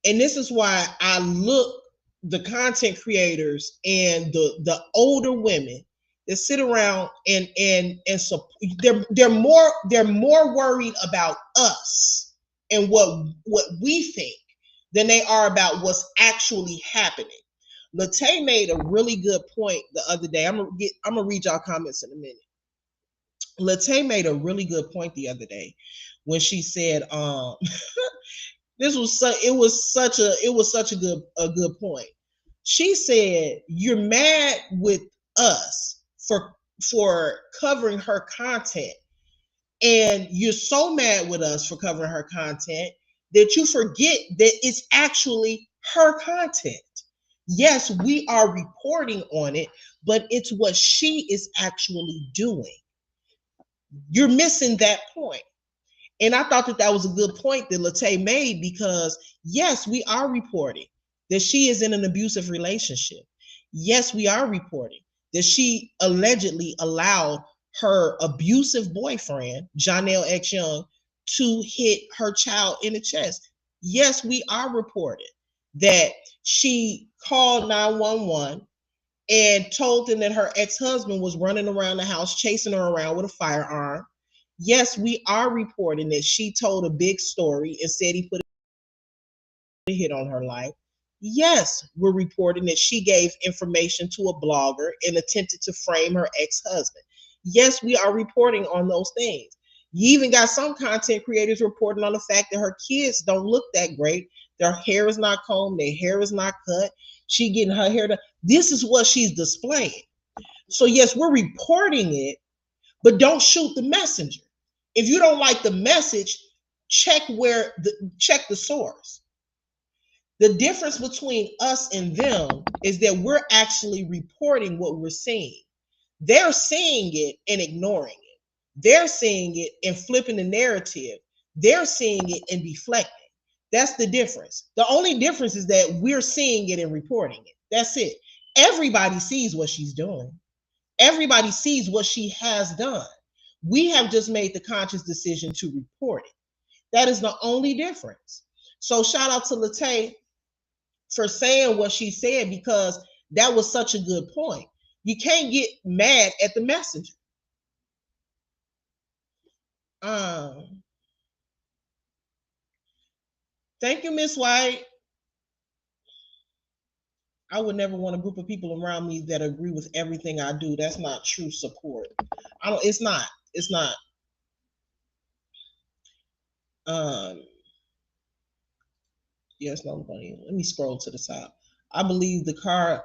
And this is why I look the content creators and the older women that sit around and support, they're more worried about us and what we think than they are about what's actually happening. Latae made a really good point the other day. I'm gonna read y'all comments in a minute. Latae made a really good point the other day when she said, this was such a good point. She said, "You're mad with us for covering her content, and you're so mad with us for covering her content that you forget that it's actually her content. Yes, we are reporting on it, but it's what she is actually doing. You're missing that point." And I thought that that was a good point that Latae made, because yes, we are reporting that she is in an abusive relationship. Yes, we are reporting that she allegedly allowed her abusive boyfriend, Jonell X Young, to hit her child in the chest. Yes, we are reporting that she called 911 and told them that her ex-husband was running around the house chasing her around with a firearm. Yes, we are reporting that she told a big story and said he put a hit on her life. Yes, we're reporting that she gave information to a blogger and attempted to frame her ex-husband. Yes, we are reporting on those things. You even got some content creators reporting on the fact that her kids don't look that great. Their hair is not combed, their hair is not cut. She getting her hair done. This is what she's displaying. So yes, we're reporting it, but don't shoot the messenger. If you don't like the message, check the source. The difference between us and them is that we're actually reporting what we're seeing. They're seeing it and ignoring it. They're seeing it and flipping the narrative. They're seeing it and deflecting. That's the difference. The only difference is that we're seeing it and reporting it. That's it. Everybody sees what she's doing. Everybody sees what she has done. We have just made the conscious decision to report it. That is the only difference. So shout out to Latae for saying what she said, because that was such a good point. You can't get mad at the messenger. Thank you, Miss White. I would never want a group of people around me that agree with everything I do. That's not true support. I don't. It's not. It's not. Yes, no funny. Let me scroll to the top. I believe the car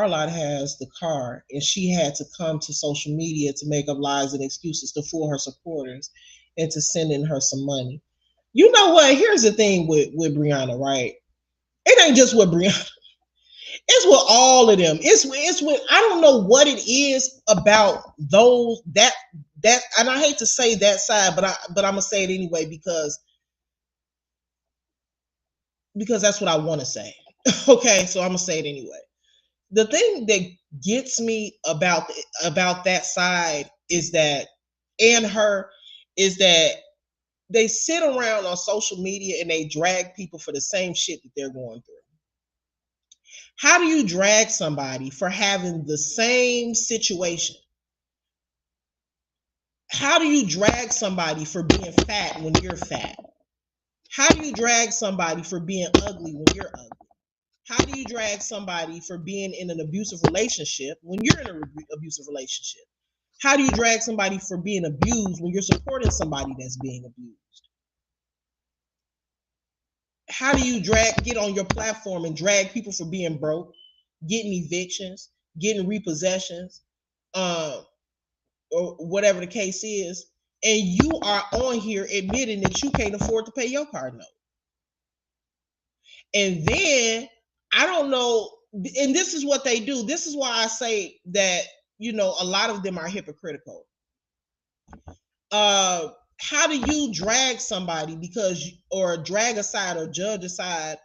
lot has the car, and she had to come to social media to make up lies and excuses to fool her supporters and to send in her some money. You know what? Here's the thing with Brianna, right? It ain't just with Brianna. It's with all of them. It's with, I don't know what it is about those that and I hate to say that side, but I'm gonna say it anyway because that's what I want to say. Okay, so I'm gonna say it anyway. The thing that gets me about that side is that, and her, is that they sit around on social media and they drag people for the same shit that they're going through. How do you drag somebody for having the same situation? How do you drag somebody for being fat when you're fat? How do you drag somebody for being ugly when you're ugly? How do you drag somebody for being in an abusive relationship when you're in an abusive relationship? How do you drag somebody for being abused when you're supporting somebody that's being abused? How do you get on your platform and drag people for being broke, getting evictions, getting repossessions, or whatever the case is, and you are on here admitting that you can't afford to pay your car note? And then I don't know, and this is what they do. This is why I say that, a lot of them are hypocritical. How do you drag somebody or drag a side or judge a side,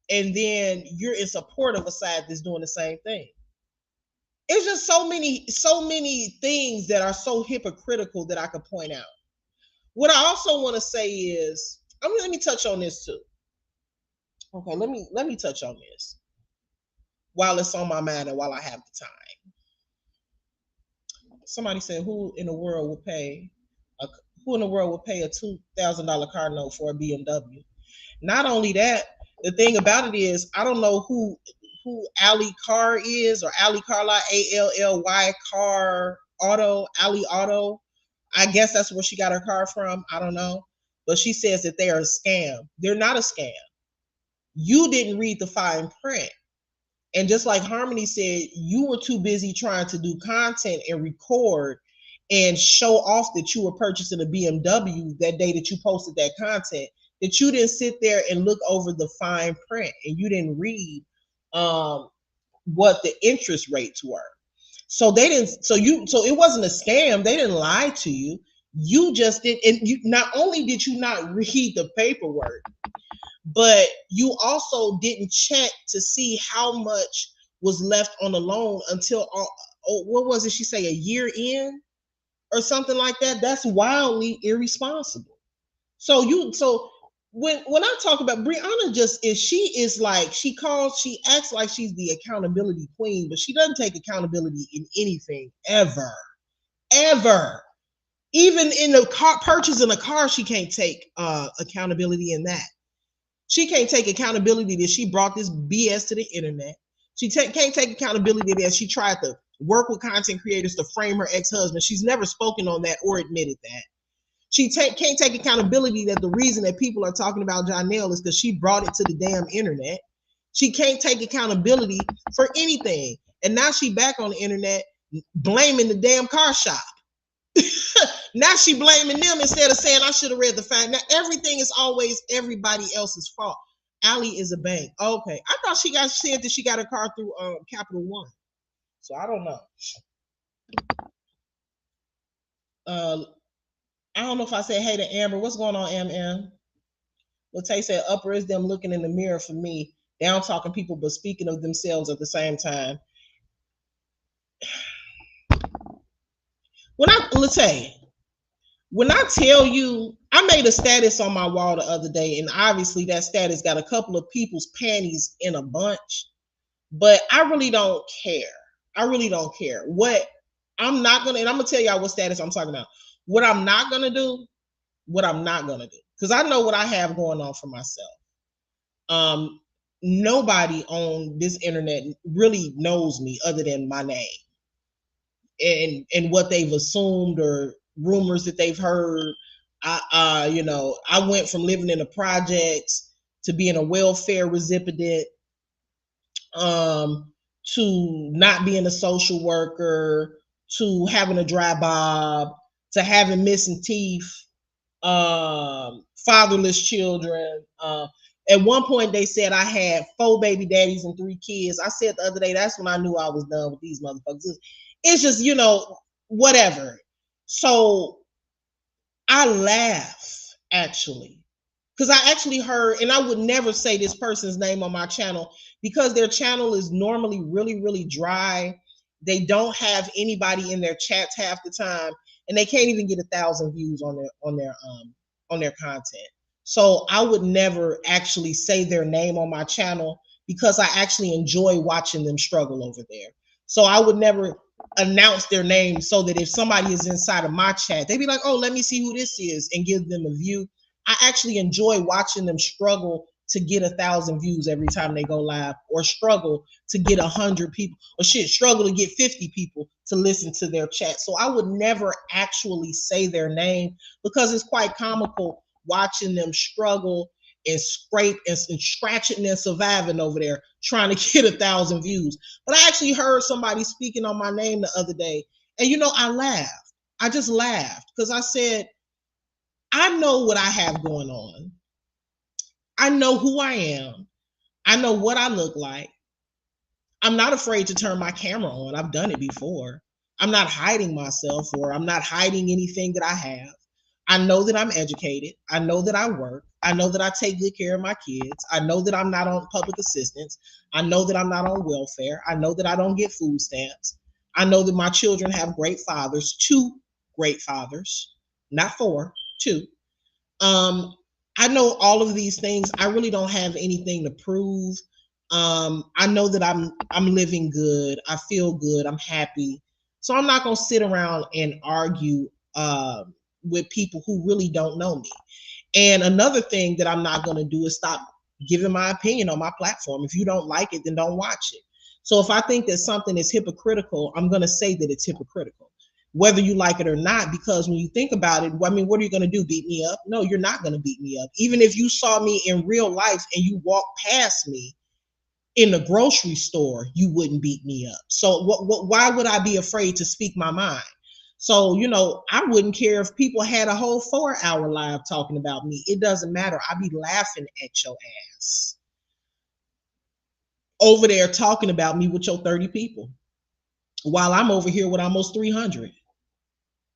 and then you're in support of a side that's doing the same thing? It's just so many things that are so hypocritical that I could point out. What I also want to say is, let me touch on this too. Okay, let me touch on this while it's on my mind and while I have the time. Somebody said, a, who in the world would pay a $2,000 car note for a BMW? Not only that, the thing about it is, I don't know who Allie Carr is, or Allie Carla,Ally Car Auto, Allie Auto. I guess that's where she got her car from. I don't know. But she says that they are a scam. They're not a scam. You didn't read the fine print. And just like Harmony said, you were too busy trying to do content and record and show off that you were purchasing a BMW that day that you posted that content, that you didn't sit there and look over the fine print, and you didn't read what the interest rates were. So they didn't. So it wasn't a scam. They didn't lie to you. You just did, and you not only did you not read the paperwork, but you also didn't check to see how much was left on the loan until what was it? She say a year in or something like that. That's wildly irresponsible. So when I talk about Brianna, she acts like she's the accountability queen, but she doesn't take accountability in anything ever. Even in the car, purchasing a car, she can't take accountability in that. She can't take accountability that she brought this BS to the internet. She can't take accountability that she tried to work with content creators to frame her ex-husband. She's never spoken on that or admitted that. She can't take accountability that the reason that people are talking about Janelle is because she brought it to the damn internet. She can't take accountability for anything. And now she back on the internet blaming the damn car shop. Now she blaming them instead of saying I should have read the fact. Now everything is always everybody else's fault. Allie is a bank. Okay. I thought she said that she got her car through Capital One. So I don't know. I don't know if I said hey to Amber. What's going on, MM? Latay said upper is them looking in the mirror for me. Down talking people, but speaking of themselves at the same time. Latay, when I tell you, I made a status on my wall the other day, and obviously that status got a couple of people's panties in a bunch, but I really don't care. I really don't care. What I'm not gonna, and I'm gonna tell y'all what status I'm talking about. What I'm not gonna do, because I know what I have going on for myself. Nobody on this internet really knows me other than my name and what they've assumed or rumors that they've heard. I went from living in the projects to being a welfare recipient, to not being a social worker, to having a dry bob, to having missing teeth, fatherless children. At one point, they said I had 4 baby daddies and 3 kids. I said the other day, that's when I knew I was done with these motherfuckers. It's just, whatever. So I laugh, actually, because I actually heard, and I would never say this person's name on my channel because their channel is normally really, really dry. They don't have anybody in their chats half the time, and they can't even get 1,000 views on their content. So I would never actually say their name on my channel because I actually enjoy watching them struggle over there. So I would never announce their name so that if somebody is inside of my chat, they'd be like, oh, let me see who this is and give them a view. I actually enjoy watching them struggle to get 1,000 views every time they go live, or struggle to get 100 people, or struggle to get 50 people to listen to their chat. So I would never actually say their name because it's quite comical watching them struggle and scrape and scratching and surviving over there trying to get 1,000 views. But I actually heard somebody speaking on my name the other day, and I laughed. I just laughed because I said, I know what I have going on. I know who I am. I know what I look like. I'm not afraid to turn my camera on. I've done it before. I'm not hiding myself, or I'm not hiding anything that I have. I know that I'm educated. I know that I work. I know that I take good care of my kids. I know that I'm not on public assistance. I know that I'm not on welfare. I know that I don't get food stamps. I know that my children have great fathers, two great fathers, not four, two. Um, I know all of these things. I really don't have anything to prove. I know that I'm living good. I feel good. I'm happy. So I'm not gonna sit around and argue with people who really don't know me. And another thing that I'm not gonna do is stop giving my opinion on my platform. If you don't like it, then don't watch it. So if I think that something is hypocritical, I'm gonna say that it's hypocritical whether you like it or not, because when you think about it, I mean, what are you going to do? Beat me up? No, you're not going to beat me up. Even if you saw me in real life and you walked past me in the grocery store, you wouldn't beat me up. So why would I be afraid to speak my mind? So, I wouldn't care if people had a whole 4-hour live talking about me. It doesn't matter. I'd be laughing at your ass over there talking about me with your 30 people while I'm over here with almost 300.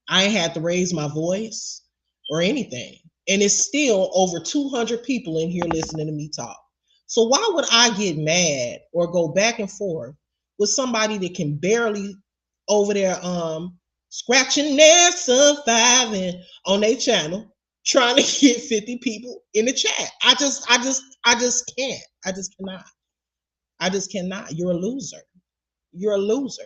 I ain't had to raise my voice or anything. And it's still over 200 people in here listening to me talk. So why would I get mad or go back and forth with somebody that can barely over there scratching their surviving on their channel trying to get 50 people in the chat? I just can't. I just cannot. I just cannot. You're a loser. You're a loser.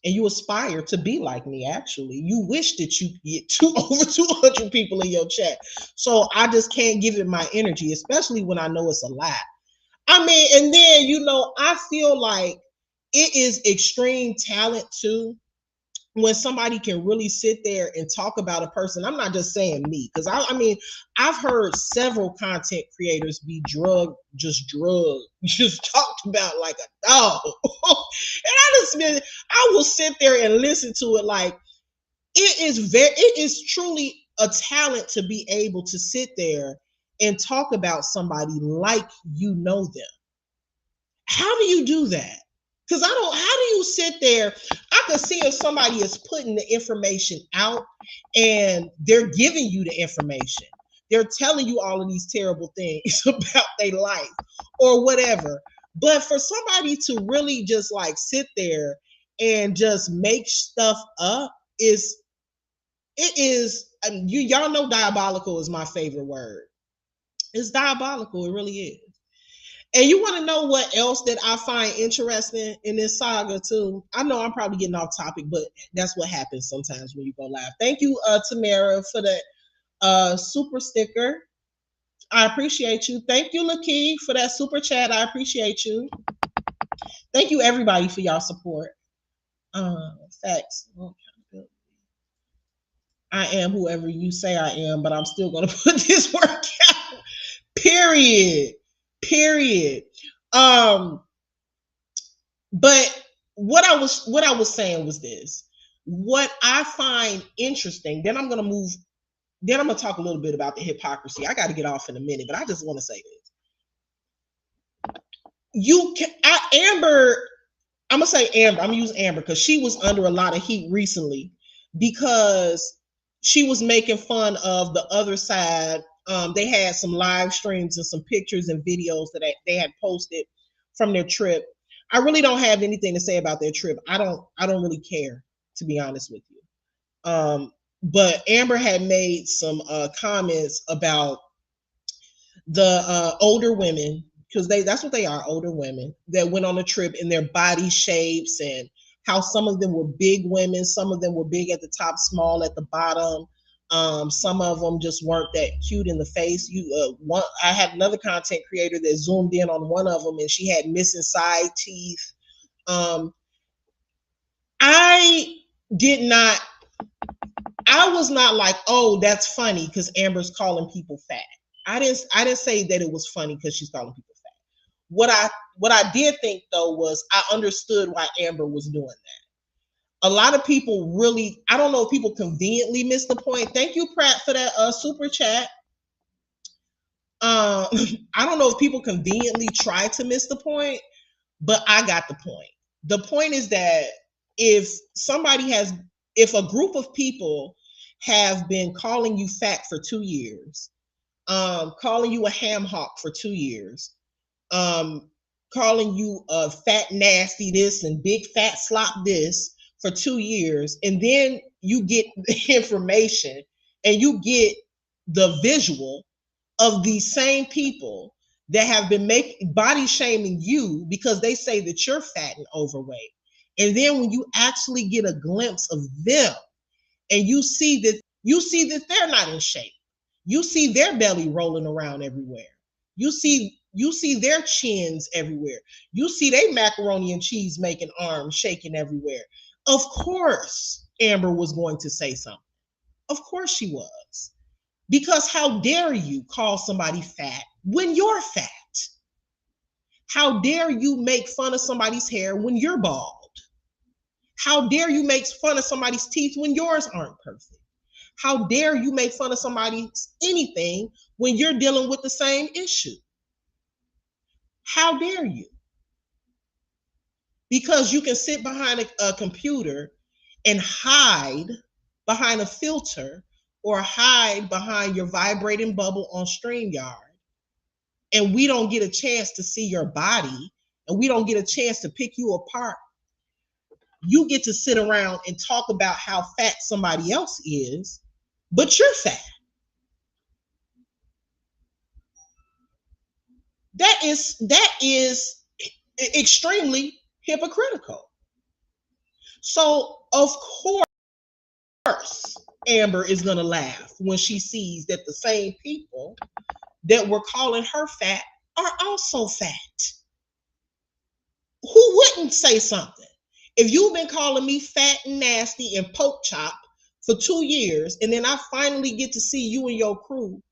And you aspire to be like me. Actually, you wish that you get over 200 people in your chat. So I just can't give it my energy, especially when I know it's a lie. I mean, and then I feel like it is extreme talent too when somebody can really sit there and talk about a person. I'm not just saying me, because I mean, I've heard several content creators be just talked about like a dog. And I will sit there and listen to it like it is truly a talent to be able to sit there and talk about somebody like you know them. How do you do that? Because how do you sit there? I can see if somebody is putting the information out and they're giving you the information. They're telling you all of these terrible things about their life or whatever. But for somebody to really just like sit there and just make stuff up y'all know diabolical is my favorite word. It's diabolical. It really is. And you want to know what else that I find interesting in this saga too? I know I'm probably getting off topic, but that's what happens sometimes when you go live. Thank you, Tamara, for that super sticker. I appreciate you. Thank you, Lakey, for that super chat. I appreciate you. Thank you, everybody, for y'all support. Facts. I am whoever you say I am, but I'm still going to put this work out. Period. But what I was saying was this. What I find interesting, then I'm going to talk a little bit about the hypocrisy. I got to get off in a minute, but I just want to say this. Amber, I'm going to say Amber. I'm going to use Amber because she was under a lot of heat recently because she was making fun of the other side. They had some live streams and some pictures and videos that they had posted from their trip. I really don't have anything to say about their trip. I don't really care, to be honest with you. But Amber had made some comments about the older women, because that's what they are, older women that went on a trip in their body shapes, and how some of them were big women, some of them were big at the top, small at the bottom. Some of them just weren't that cute in the face. I had another content creator that zoomed in on one of them, and she had missing side teeth. I was not like, oh, that's funny because Amber's calling people fat. I didn't say that it was funny because she's calling people fat. What I did think though was I understood why Amber was doing that. A lot of people really, I don't know if people conveniently missed the point. Thank you, Pratt, for that super chat. I don't know if people conveniently try to miss the point, but I got the point. The point is that if a group of people have been calling you fat for 2 years, calling you a ham hock for 2 years, calling you a fat nasty this and big fat slop this for 2 years, and then you get the information and you get the visual of these same people that have been body shaming you because they say that you're fat and overweight. And then when you actually get a glimpse of them and you see that they're not in shape. You see their belly rolling around everywhere. You see their chins everywhere. You see they macaroni and cheese making arms shaking everywhere. Of course, Amber was going to say something. Of course she was. Because how dare you call somebody fat when you're fat? How dare you make fun of somebody's hair when you're bald? How dare you make fun of somebody's teeth when yours aren't perfect? How dare you make fun of somebody's anything when you're dealing with the same issue? How dare you? Because you can sit behind a computer and hide behind a filter or hide behind your vibrating bubble on StreamYard, and we don't get a chance to see your body, and we don't get a chance to pick you apart. You get to sit around and talk about how fat somebody else is, but you're fat. That is extremely hypocritical. So of course Amber is going to laugh when she sees that the same people that were calling her fat are also fat. Who wouldn't say something? If you've been calling me fat and nasty and poke chop for 2 years, and then I finally get to see you and your crew,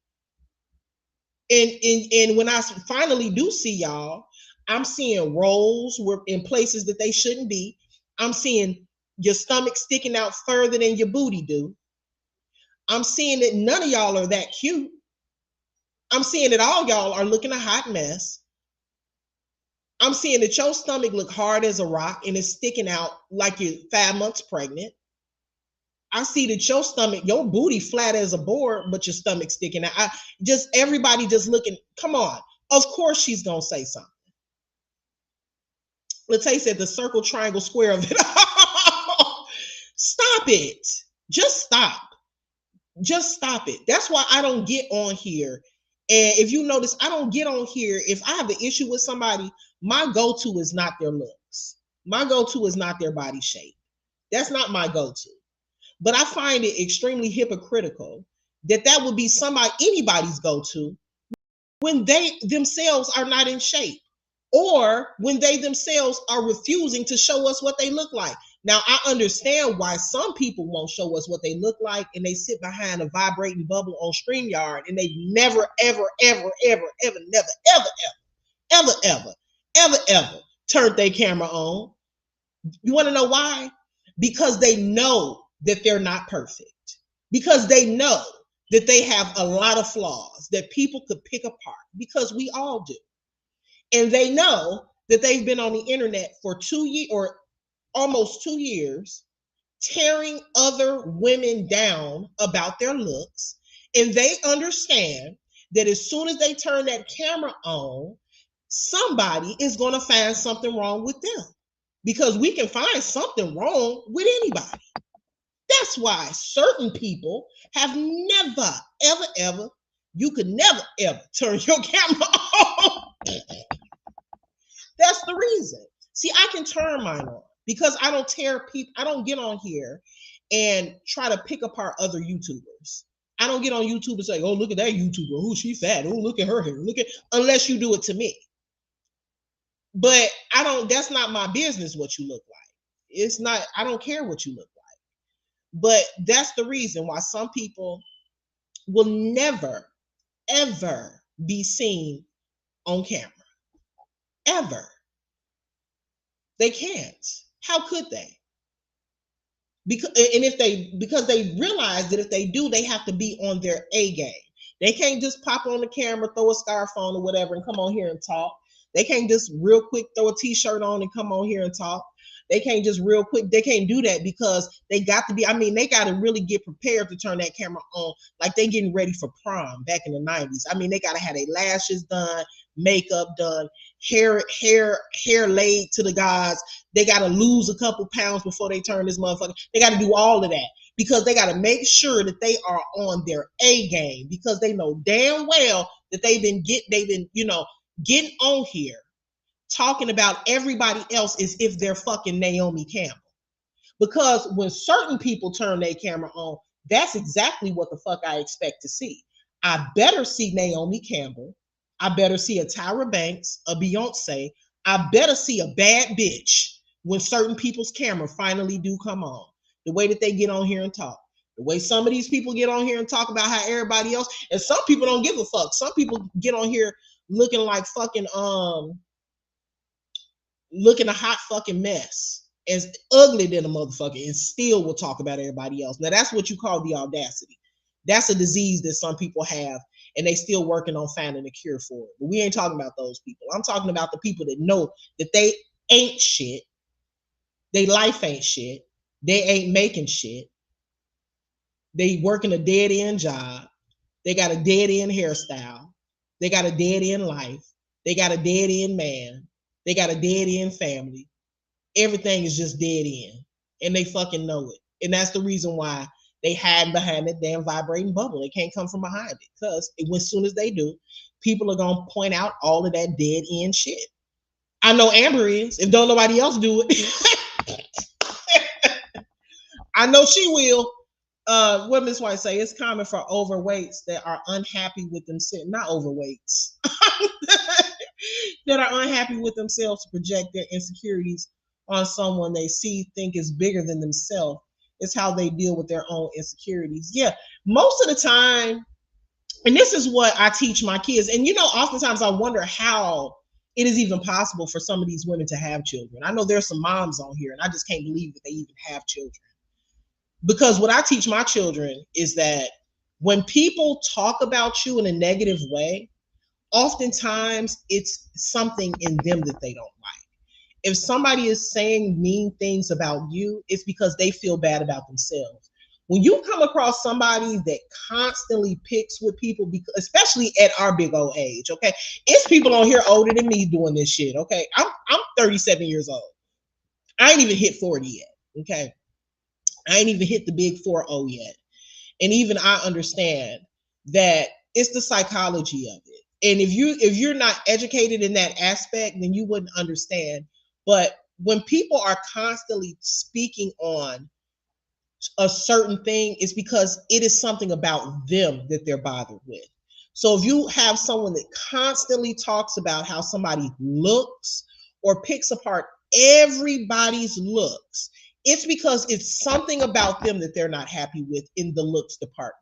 and when I finally do see y'all, I'm seeing rolls in places that they shouldn't be. I'm seeing your stomach sticking out further than your booty do. I'm seeing that none of y'all are that cute. I'm seeing that all y'all are looking a hot mess. I'm seeing that your stomach look hard as a rock and it's sticking out like you're 5 months pregnant. I see that your stomach, your booty flat as a board, but your stomach sticking out. Everybody just looking, come on. Of course she's going to say something. Latte said the circle, triangle, square of it. Stop it. Just stop. Just stop it. That's why I don't get on here. And if you notice, I don't get on here. If I have an issue with somebody, my go-to is not their looks. My go-to is not their body shape. That's not my go-to. But I find it extremely hypocritical that would be anybody's go-to when they themselves are not in shape, or when they themselves are refusing to show us what they look like. Now, I understand why some people won't show us what they look like, and they sit behind a vibrating bubble on StreamYard, and they never, ever, ever, ever, ever, never, ever, ever, ever, ever, ever, ever turned their camera on. You want to know why? Because they know that they're not perfect. Because they know that they have a lot of flaws that people could pick apart, because we all do. And they know that they've been on the internet for 2 years or almost 2 years, tearing other women down about their looks. And they understand that as soon as they turn that camera on, somebody is going to find something wrong with them, because we can find something wrong with anybody. That's why certain people have never, ever, ever, you could never, ever turn your camera on. That's the reason. See, I can turn mine on because I don't tear people. I don't get on here and try to pick apart other YouTubers. I don't get on YouTube and say, oh, look at that YouTuber. Oh, she's fat. Oh, look at her hair. Unless you do it to me. But that's not my business what you look like. It's not, I don't care what you look like. But that's the reason why some people will never, ever be seen on camera. Ever. They can't. How could they? Because they realize that if they do, they have to be on their A game. They can't just pop on the camera, throw a scarf on or whatever, and come on here and talk. They can't just real quick throw a t-shirt on and come on here and talk. They can't just real quick. They can't do that because they got to be. I mean, they got to really get prepared to turn that camera on, like they getting ready for prom back in the 90s. I mean, they got to have their lashes done, makeup done, hair laid to the gods. They got to lose a couple pounds before they turn this motherfucker. They got to do all of that because they got to make sure that they are on their A game, because they know damn well that they've been getting on here talking about everybody else as if they're fucking Naomi Campbell. Because when certain people turn their camera on, that's exactly what the fuck I expect to see. I better see Naomi Campbell. I better see a Tyra Banks, a Beyonce. I better see a bad bitch when certain people's camera finally do come on. The way that they get on here and talk. The way some of these people get on here and talk about how everybody else, and some people don't give a fuck. Some people get on here looking like fucking looking a hot fucking mess, as ugly than a motherfucker, and still will talk about everybody else. Now that's what you call the audacity. That's a disease that some people have, and they still working on finding a cure for it. But we ain't talking about those people. I'm talking about the people that know that they ain't shit. They life ain't shit. They ain't making shit. They working a dead end job. They got a dead end hairstyle. They got a dead end life. They got a dead end man. They got a dead end family. Everything is just dead end, and they fucking know it. And that's the reason why they hide behind that damn vibrating bubble. They can't come from behind it, because as soon as they do, people are gonna point out all of that dead end shit. I know Amber is. If don't nobody else do it, I know she will. What Miss White say? It's common for overweights that are unhappy with themselves. Not overweights. That are unhappy with themselves to project their insecurities on someone they think is bigger than themselves. It's how they deal with their own insecurities. Yeah, most of the time, and this is what I teach my kids. And oftentimes I wonder how it is even possible for some of these women to have children. I know there's some moms on here, and I just can't believe that they even have children. Because what I teach my children is that when people talk about you in a negative way, oftentimes it's something in them that they don't like. If somebody is saying mean things about you, it's because they feel bad about themselves. When you come across somebody that constantly picks with people, because, especially at our big old age, okay? It's people on here older than me doing this shit, okay? I'm 37 years old. I ain't even hit 40 yet, okay? I ain't even hit the big 4-0 yet. And even I understand that it's the psychology of it. And if you're not educated in that aspect, then you wouldn't understand. But when people are constantly speaking on a certain thing, it's because it is something about them that they're bothered with. So if you have someone that constantly talks about how somebody looks or picks apart everybody's looks, it's because it's something about them that they're not happy with in the looks department.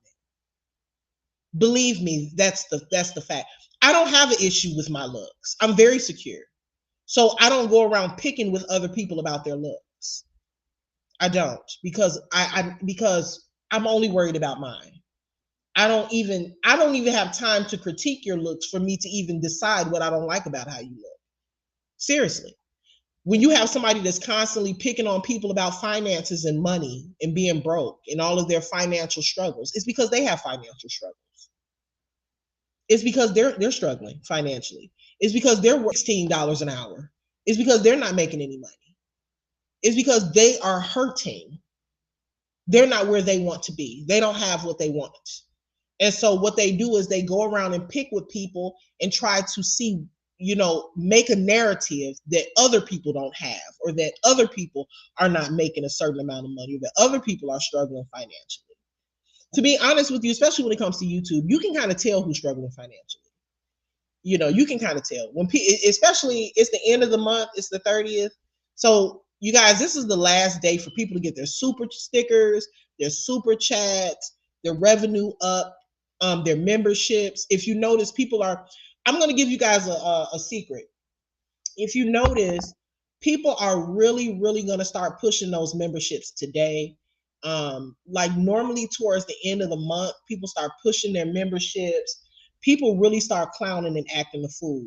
Believe me, that's the fact. I don't have an issue with my looks. I'm very secure. So I don't go around picking with other people about their looks. I don't, because because I'm only worried about mine. I don't even have time to critique your looks for me to even decide what I don't like about how you look. Seriously. When you have somebody that's constantly picking on people about finances and money and being broke and all of their financial struggles, it's because they have financial struggles. It's because they're struggling financially. It's because they're $16 an hour. It's because they're not making any money. It's because they are hurting. They're not where they want to be. They don't have what they want. And so what they do is they go around and pick with people and try to see, make a narrative that other people don't have, or that other people are not making a certain amount of money, or that other people are struggling financially. To be honest with you, especially when it comes to YouTube, you can kind of tell who's struggling financially. You can kind of tell when especially it's the end of the month, it's the 30th. So you guys, this is the last day for people to get their super stickers, their super chats, their revenue up, their memberships. If you notice, I'm going to give you guys a secret. If you notice, people are really, really going to start pushing those memberships today. Like normally towards the end of the month, people start pushing their memberships. People really start clowning and acting a fool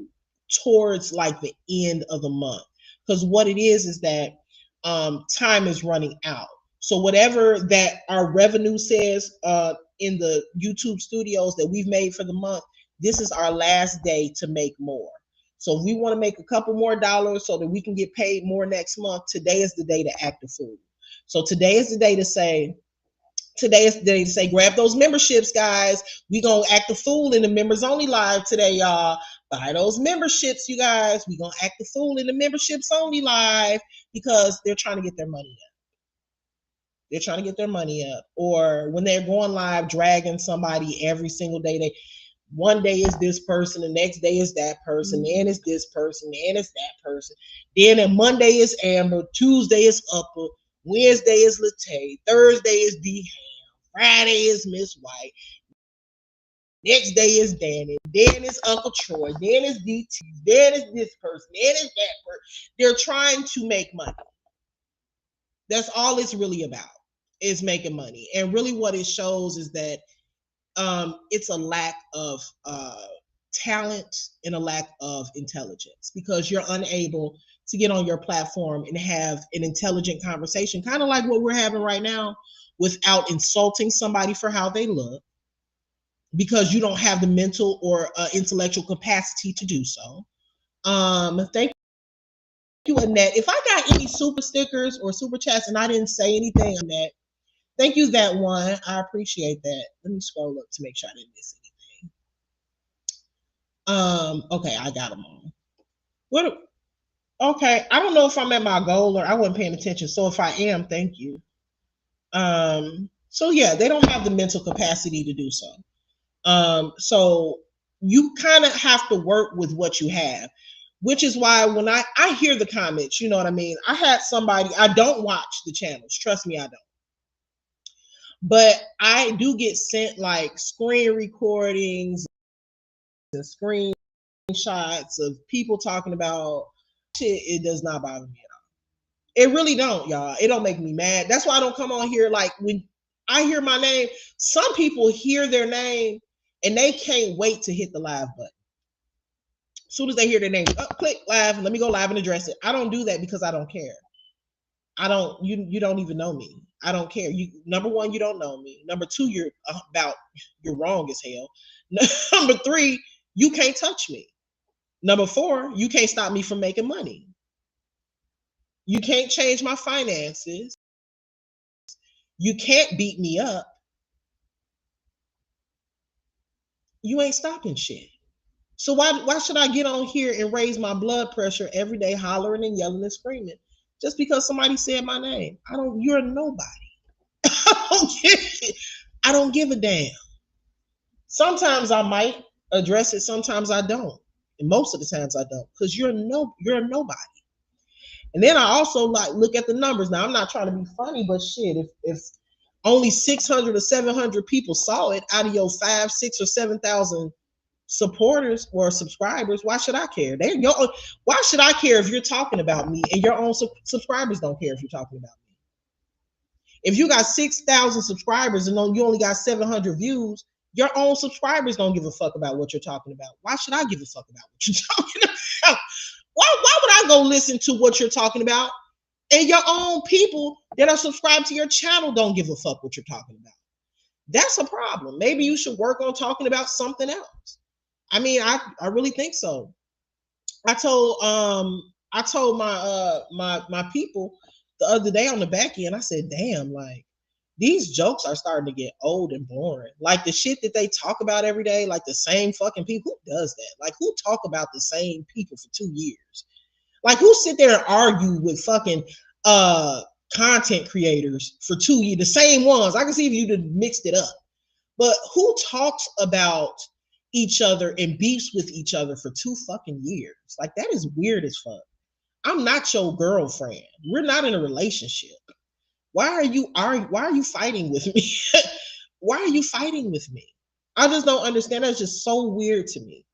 towards like the end of the month. Because what it is that time is running out. So whatever that our revenue says in the YouTube studios that we've made for the month, this is our last day to make more. So if we want to make a couple more dollars so that we can get paid more next month, today is the day to act a fool. So today is the day to say, grab those memberships, guys. We gonna act a fool in the members only live today, y'all. Buy those memberships, you guys. We gonna act a fool in the memberships only live because they're trying to get their money up. They're trying to get their money up. Or when they're going live, dragging somebody every single day. One day is this person, the next day is that person, then it's this person, then it's that person. Then on Monday is Amber, Tuesday is Upper, Wednesday is Latay, Thursday is D. Friday is Miss White. Next day is Danny. Then it's Uncle Troy. Then it's DT. Then it's this person. Then it's that person. They're trying to make money. That's all it's really about, is making money. And really what it shows is that it's a lack of talent and a lack of intelligence, because you're unable to get on your platform and have an intelligent conversation, kind of like what we're having right now, without insulting somebody for how they look, because you don't have the mental or intellectual capacity to do so. Thank you, Annette. If I got any super stickers or super chats and I didn't say anything, Annette, thank you, that one. I appreciate that. Let me scroll up to make sure I didn't miss anything. Okay, I got them all. What? Okay, I don't know if I'm at my goal or I wasn't paying attention. So if I am, thank you. So yeah, they don't have the mental capacity to do so. So you kind of have to work with what you have, which is why when I hear the comments, you know what I mean? I had somebody, I don't watch the channels. Trust me, I don't. But I do get sent like screen recordings and screenshots of people talking about shit. It does not bother me at all. It really don't, y'all. It don't make me mad. That's why I don't come on here. Like when I hear my name, some people hear their name and they can't wait to hit the live button. As soon as they hear their name, click live, let me go live and address it. I don't do that because I don't care. You don't even know me. I don't care. You, number one, you don't know me. Number two, you're wrong as hell. Number three, you can't touch me. Number four, you can't stop me from making money. You can't change my finances. You can't beat me up. You ain't stopping shit. So why should I get on here and raise my blood pressure every day, hollering and yelling and screaming just because somebody said my name? You're nobody. I don't give a damn. Sometimes I might address it, sometimes I don't. And most of the times I don't, because you're a nobody. And then I also like look at the numbers. Now I'm not trying to be funny, but shit, if only 600 or 700 people saw it out of your 5, 6, or 7,000 supporters or subscribers, why should I care? Why should I care if you're talking about me and your own subscribers don't care if you're talking about me? If you got 6,000 subscribers and you only got 700 views, your own subscribers don't give a fuck about what you're talking about. Why should I give a fuck about what you're talking about? Why would I go listen to what you're talking about? And your own people that are subscribed to your channel don't give a fuck what you're talking about. That's a problem. Maybe you should work on talking about something else. I mean, I really think so. I told my people the other day on the back end, I said, damn, like these jokes are starting to get old and boring. Like the shit that they talk about every day, like the same fucking people. Who does that? Like who talk about the same people for 2 years? Like who sit there and argue with fucking content creators for 2 years? The same ones. I can see if you'd have mixed it up. But who talks about each other and beefs with each other for 2 fucking years? Like that is weird as fuck. I'm not your girlfriend. We're not in a relationship. Why are you fighting with me? Why are you fighting with me? I just don't understand. That's just so weird to me.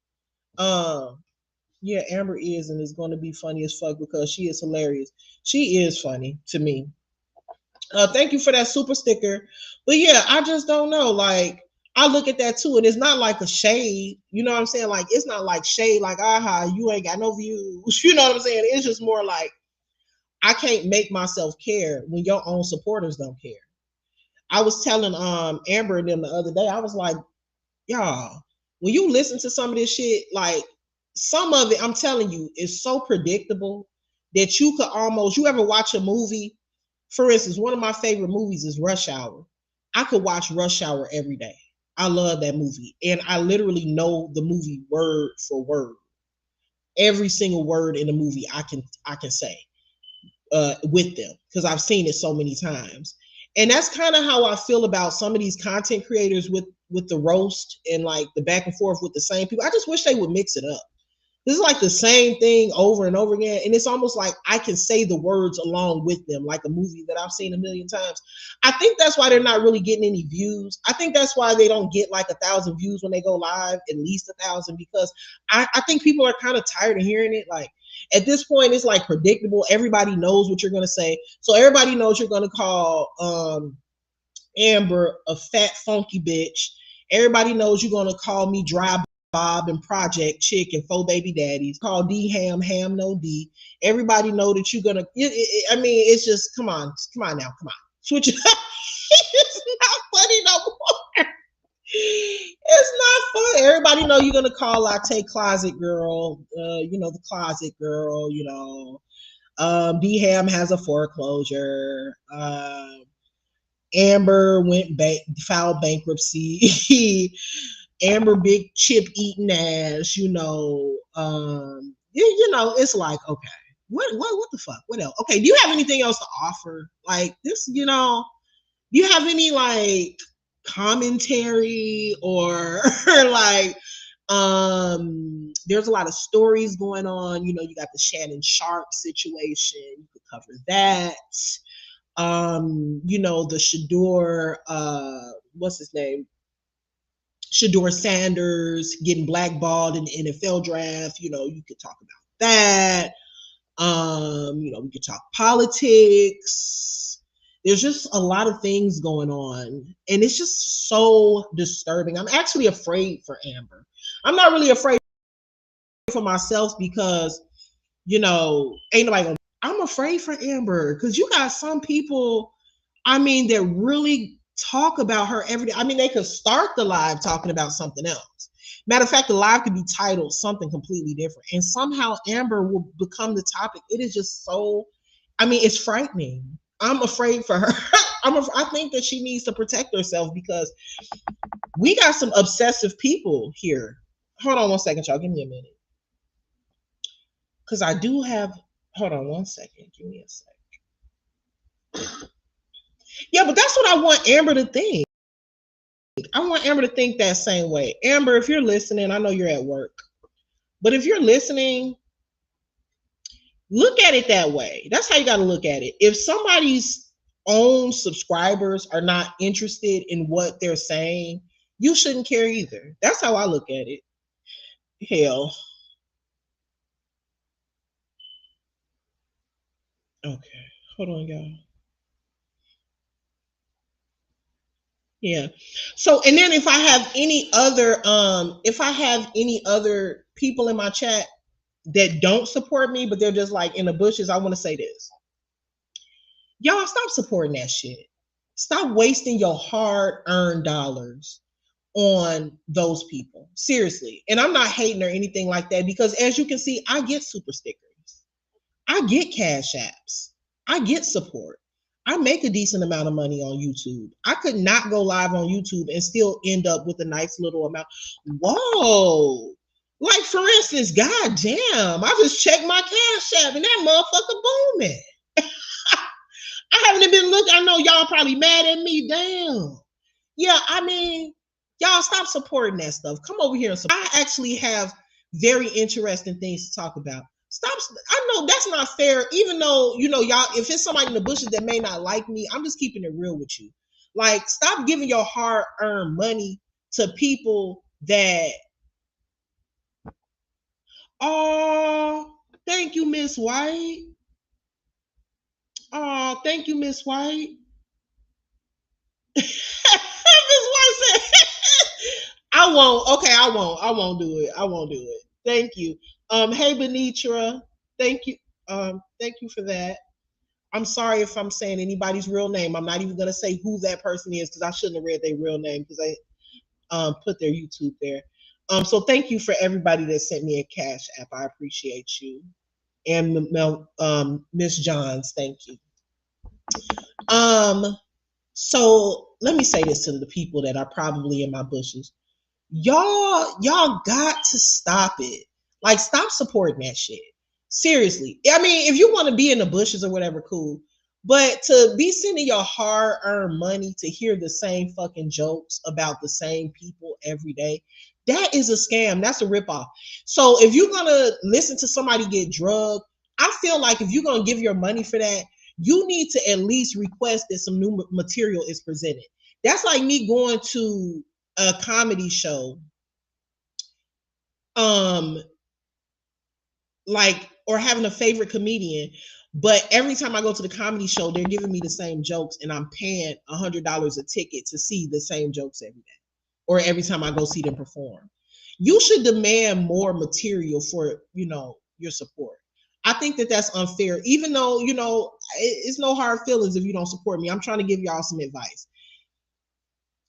Yeah, Amber is and is going to be funny as fuck because she is hilarious. She is funny to me. Thank you for that super sticker. But yeah, I just don't know. Like, I look at that too, and it's not like a shade. You know what I'm saying? Like, it's not like shade, like, aha, you ain't got no views. You know what I'm saying? It's just more like, I can't make myself care when your own supporters don't care. I was telling Amber and them the other day, I was like, y'all, when you listen to some of this shit, like some of it, I'm telling you, is so predictable that you could almost, you ever watch a movie? For instance, one of my favorite movies is Rush Hour. I could watch Rush Hour every day. I love that movie. And I literally know the movie word for word. Every single word in the movie I can say with them because I've seen it so many times. And that's kind of how I feel about some of these content creators with the roast and like the back and forth with the same people. I just wish they would mix it up. This is like the same thing over and over again. And it's almost like I can say the words along with them, like a movie that I've seen a million times. I think that's why they're not really getting any views. I think that's why they don't get like 1,000 views when they go live, at least 1,000, because I think people are kind of tired of hearing it. Like at this point, it's like predictable. Everybody knows what you're going to say. So everybody knows you're going to call Amber a fat, funky bitch. Everybody knows you're going to call me dry Bob and Project Chick and Four Baby Daddies. Call D Ham, Ham No D. Everybody know that you're gonna. I mean, it's just come on now, come on, switch it up. It's not funny no more. It's not fun. Everybody know you're gonna call Latte Closet Girl. The Closet Girl. D Ham has a foreclosure. Amber filed bankruptcy. Amber big chip eating ass, it's like, okay, what the fuck? What else? Okay, do you have anything else to offer? Like this, do you have any like commentary or like there's a lot of stories going on, you got the Shannon Sharp situation, you could cover that. The Shador, what's his name? Shador Sanders getting blackballed in the NFL draft. You could talk about that. We could talk politics. There's just a lot of things going on. And it's just so disturbing. I'm actually afraid for Amber. I'm not really afraid for myself because, ain't nobody gonna. I'm afraid for Amber because you got some people, that really talk about her every day. They could start the live talking about something else. Matter of fact, the live could be titled something completely different. And somehow Amber will become the topic. It is just so, it's frightening. I'm afraid for her. I think that she needs to protect herself because we got some obsessive people here. Hold on one second, y'all. Give me a minute. Because I do have, hold on one second. Give me a second. Yeah, but that's what I want Amber to think. I want Amber to think that same way. Amber, if you're listening, I know you're at work, but if you're listening, look at it that way. That's how you got to look at it. If somebody's own subscribers are not interested in what they're saying, you shouldn't care either. That's how I look at it. Hell. Okay. Hold on, y'all. Yeah. So, and then if I have any other people in my chat that don't support me, but they're just like in the bushes, I want to say this. Y'all stop supporting that shit. Stop wasting your hard-earned dollars on those people. Seriously. And I'm not hating or anything like that because as you can see, I get super stickers. I get cash apps. I get support. I make a decent amount of money on YouTube. I could not go live on YouTube and still end up with a nice little amount. Whoa. Like for instance, goddamn, I just checked my cash app and that motherfucker booming. I haven't been looking. I know y'all probably mad at me. Damn. Yeah, y'all stop supporting that stuff. Come over here and support. I actually have very interesting things to talk about. Stop. I know that's not fair, even though, y'all, if it's somebody in the bushes that may not like me, I'm just keeping it real with you. Like, stop giving your hard-earned money to people that, oh, thank you, Miss White. Oh, thank you, Miss White. Miss White said, I won't. Okay, I won't do it. I won't do it. Thank you. Hey Benitra. Thank you. Thank you for that. I'm sorry if I'm saying anybody's real name. I'm not even gonna say who that person is because I shouldn't have read their real name because I put their YouTube there. So thank you for everybody that sent me a cash app. I appreciate you. And Miss Johns, thank you. So let me say this to the people that are probably in my bushes. Y'all got to stop it. Like, stop supporting that shit. Seriously. I mean, if you want to be in the bushes or whatever, cool. But to be sending your hard-earned money to hear the same fucking jokes about the same people every day, that is a scam. That's a ripoff. So if you're gonna listen to somebody get drugged, I feel like if you're gonna give your money for that, you need to at least request that some new material is presented. That's like me going to a comedy show, like, or having a favorite comedian, but every time I go to the comedy show, they're giving me the same jokes, and I'm paying $100 a ticket to see the same jokes every day, or every time I go see them perform. You should demand more material for your support. I think that that's unfair, even though it's no hard feelings if you don't support me. I'm trying to give y'all some advice.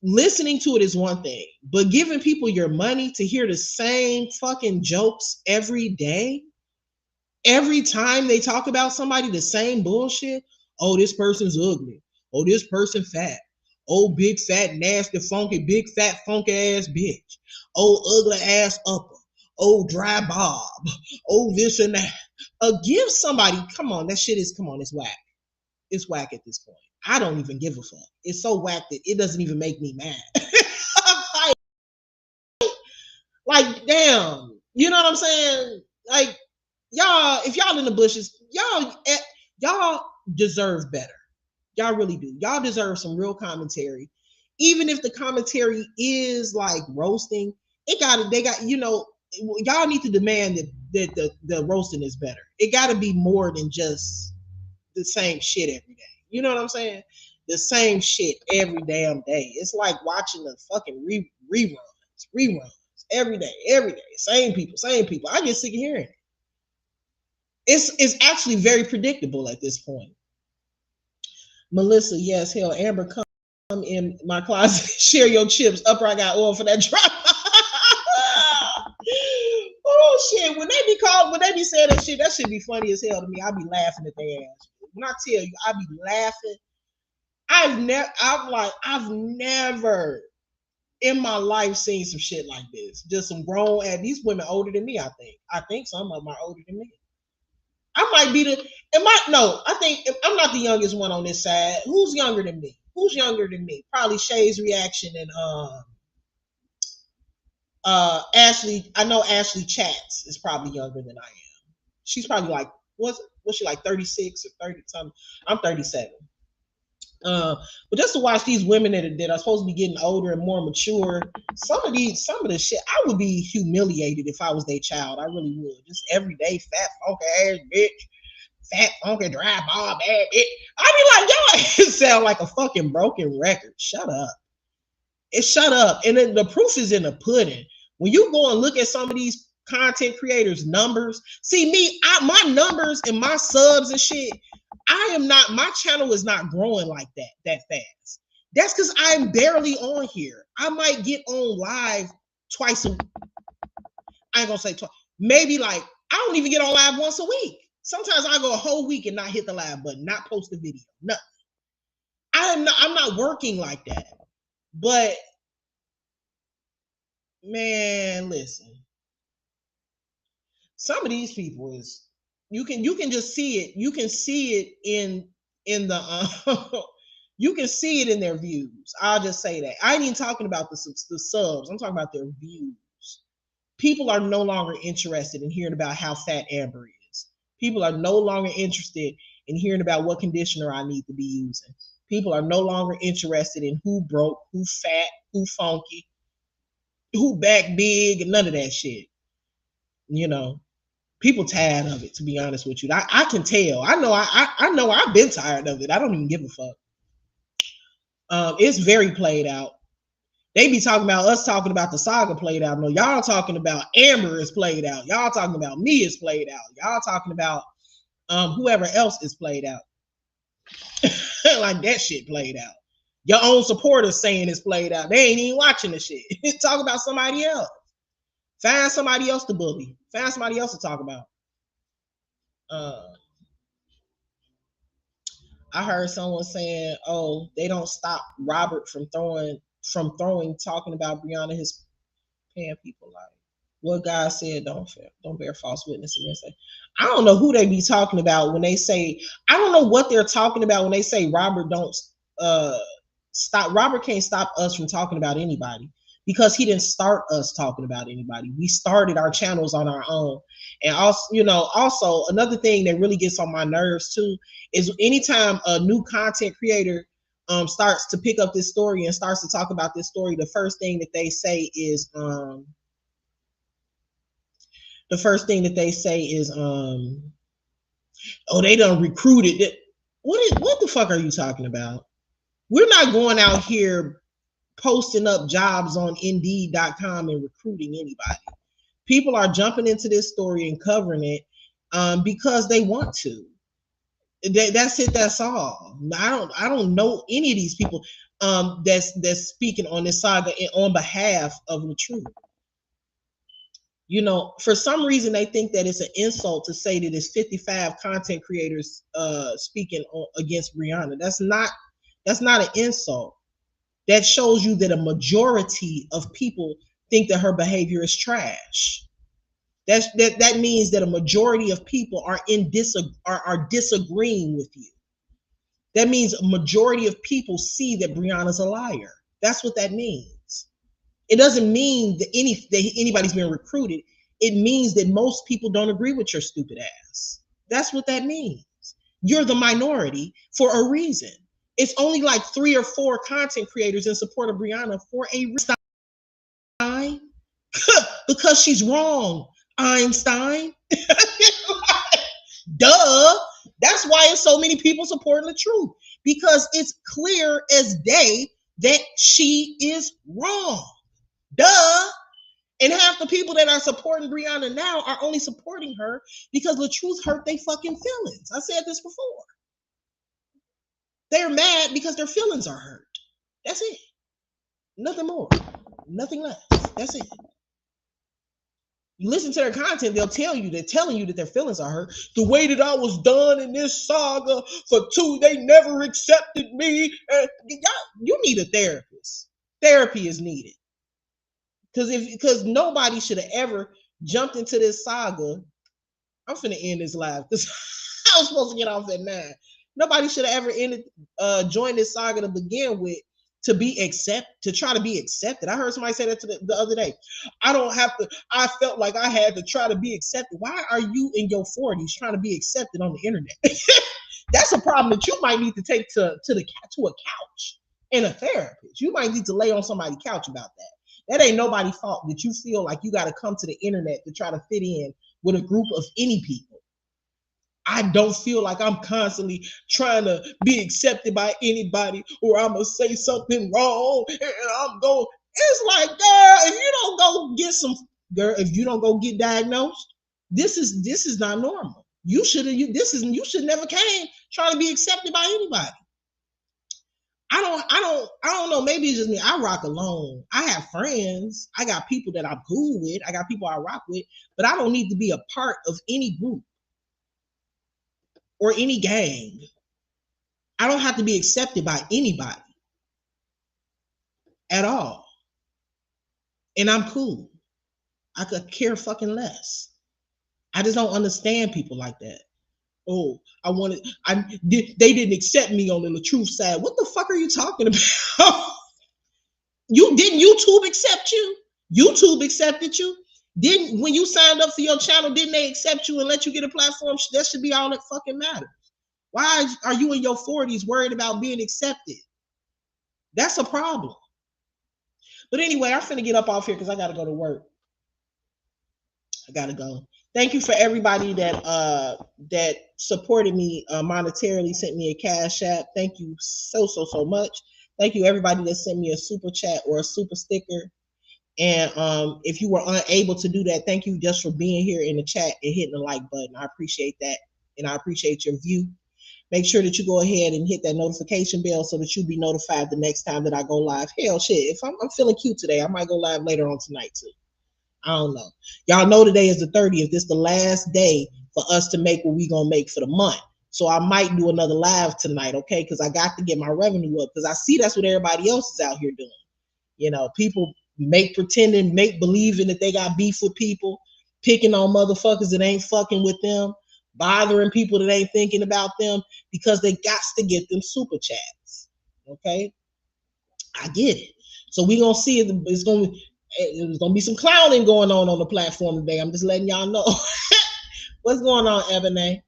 Listening to it is one thing, but giving people your money to hear the same fucking jokes every day, every time they talk about somebody, the same bullshit. Oh, this person's ugly. Oh, this person fat. Oh, big fat nasty funky big fat funky ass bitch. Oh, ugly ass upper. Oh, dry bob. Oh, this and that. Give somebody. Come on, that shit is. Come on, it's whack. It's whack at this point. I don't even give a fuck. It's so whack that it doesn't even make me mad. like, damn. You know what I'm saying? Like, y'all, if y'all in the bushes, y'all deserve better. Y'all really do. Y'all deserve some real commentary. Even if the commentary is like roasting, y'all need to demand that the roasting is better. It gotta be more than just the same shit every day. You know what I'm saying? The same shit every damn day. It's like watching the fucking reruns every day, same people. I get sick of hearing it. It's actually very predictable at this point. Melissa, yes, hell, Amber, come in my closet, share your chips. Upper, I got oil for that drop. Oh shit! When they be saying that shit be funny as hell to me. I be laughing at their ass. When I tell you, I be laughing. I've never in my life seen some shit like this. Just some grown ass. These women older than me. I think some of them are older than me. I might be I think I'm not the youngest one on this side. Who's younger than me? Probably Shay's Reaction and Ashley. I know Ashley Chats is probably younger than I am. She's probably like, was she like 36 or 30 something? I'm 37. But just to watch these women that are supposed to be getting older and more mature, some of the shit, I would be humiliated if I was their child. I really would. Just everyday fat funky ass bitch, fat funky dry bob ass bitch. I'd be like, y'all sound like a fucking broken record. Shut up. Shut up. And then the proof is in the pudding. When you go and look at some of these content creators' numbers, see me, my numbers and my subs and shit, my channel is not growing like that fast. That's because I'm barely on here. I might get on live twice a week. I ain't gonna say twice. Maybe like, I don't even get on live once a week. Sometimes I go a whole week and not hit the live button, not post a video, nothing. I'm not working like that. But man, listen. Some of these people is you can just see it. You can see it in the you can see it in their views. I'll just say that. I ain't even talking about the subs. I'm talking about their views. People are no longer interested in hearing about how fat Amber is. People are no longer interested in hearing about what conditioner I need to be using. People are no longer interested in who broke, who fat, who funky, who back big, and none of that shit. People tired of it, to be honest with you. I can tell. I know I've been tired of it. I don't even give a fuck. It's very played out. They be talking about us talking about the saga played out. No, y'all talking about Amber is played out. Y'all talking about me is played out. Y'all talking about whoever else is played out. Like that shit played out. Your own supporters saying it's played out. They ain't even watching the shit. Talk about somebody else. Find somebody else to bully. Find somebody else to talk about. I heard someone saying, "Oh, they don't stop Robert from throwing, talking about Breonna, his paying people like." What God said, don't bear false witness against it. I don't know who they be talking about when they say, I don't know what they're talking about when they say Robert don't uh stop. Robert can't stop us from talking about anybody because he didn't start us talking about anybody. We started our channels on our own. And also another thing that really gets on my nerves too is anytime a new content creator starts to pick up this story and starts to talk about this story, the first thing that they say is oh, they done recruited it. What the fuck are you talking about? We're not going out here posting up jobs on indeed.com and recruiting anybody. People are jumping into this story and covering it because they want to. That's it. That's all. I don't know any of these people that's speaking on this saga on behalf of the truth. For some reason they think that it's an insult to say that it's 55 content creators speaking against Breonna. That's not an insult. That shows you that a majority of people think that her behavior is trash. That means that a majority of people are disagreeing with you. That means a majority of people see that Breonna's a liar. That's what that means. It doesn't mean that anybody's been recruited. It means that most people don't agree with your stupid ass. That's what that means. You're the minority for a reason. It's only like 3 or 4 content creators in support of Breonna for a reason. Because she's wrong, Einstein. Duh. That's why it's so many people supporting the truth. Because it's clear as day that she is wrong. Duh. And half the people that are supporting Breonna now are only supporting her because the truth hurt their fucking feelings. I said this before. They're mad because their feelings are hurt. That's it. Nothing more. Nothing less. That's it. You listen to their content, they're telling you that their feelings are hurt. The way that I was done in this saga for 2, they never accepted me. You need a therapist. Therapy is needed. Because nobody should have ever jumped into this saga. I'm finna end this live because I was supposed to get off at 9. Nobody should have ever joined this saga to begin with to try to be accepted. I heard somebody say that the other day. I felt like I had to try to be accepted. Why are you in your 40s trying to be accepted on the internet? That's a problem that you might need to take to a couch and a therapist. You might need to lay on somebody's couch about that. That ain't nobody's fault that you feel like you got to come to the internet to try to fit in with a group of any people. I don't feel like I'm constantly trying to be accepted by anybody or I'm going to say something wrong and I'm going. It's like, girl, if you don't go get diagnosed, this is not normal. You should never came trying to be accepted by anybody. I don't know. Maybe it's just me. I rock alone. I have friends. I got people that I'm cool with. I got people I rock with, but I don't need to be a part of any group or any gang. I don't have to be accepted by anybody at all. And I'm cool. I could care fucking less. I just don't understand people like that. Oh, they didn't accept me on the truth side. What the fuck are you talking about? Didn't YouTube accept you? YouTube accepted you. When you signed up for your channel, didn't they accept you and let you get a platform? That should be all that fucking matters. Why are you in your 40s worried about being accepted? That's a problem. But anyway, I'm finna get up off here because I gotta go to work. I gotta go. Thank you for everybody that supported me monetarily, sent me a cash app. Thank you so much. Thank you everybody that sent me a super chat or a super sticker. And if you were unable to do that, thank you just for being here in the chat and hitting the like button. I appreciate that, and I appreciate your view. Make sure that you go ahead and hit that notification bell so that you'll be notified the next time that I go live. Hell, shit, if I'm feeling cute today, I might go live later on tonight too. I don't know. Y'all know today is the 30th. This is the last day for us to make what we gonna make for the month. So I might do another live tonight, okay? Because I got to get my revenue up. Because I see that's what everybody else is out here doing. You know, people pretending, make believing that they got beef with people, picking on motherfuckers that ain't fucking with them, bothering people that ain't thinking about them because they got to get them super chats. Okay, I get it. So we gonna see it's gonna be some clowning going on the platform today. I'm just letting y'all know. What's going on, Ebony?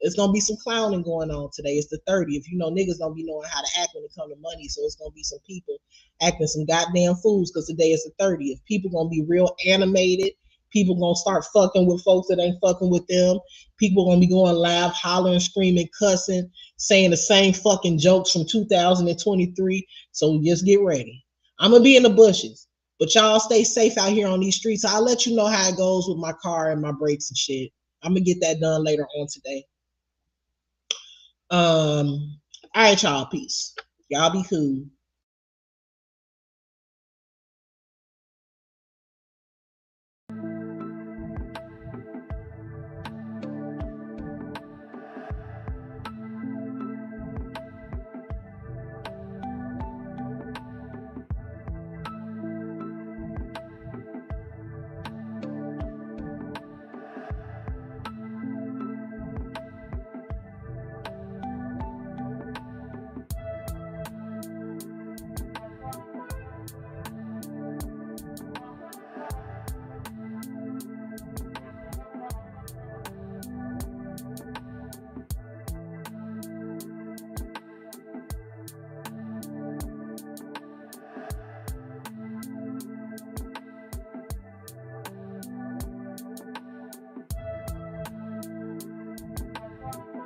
It's gonna be some clowning going on today. It's the 30th. You know, niggas don't be knowing how to act when it comes to money. So it's gonna be some people acting some goddamn fools because today is the 30th. People gonna be real animated. People gonna start fucking with folks that ain't fucking with them. People gonna be going live, hollering, screaming, cussing, saying the same fucking jokes from 2023. So just get ready. I'm gonna be in the bushes. But y'all stay safe out here on these streets. I'll let you know how it goes with my car and my brakes and shit. I'm gonna get that done later on today. All right, y'all. Peace. Y'all be cool.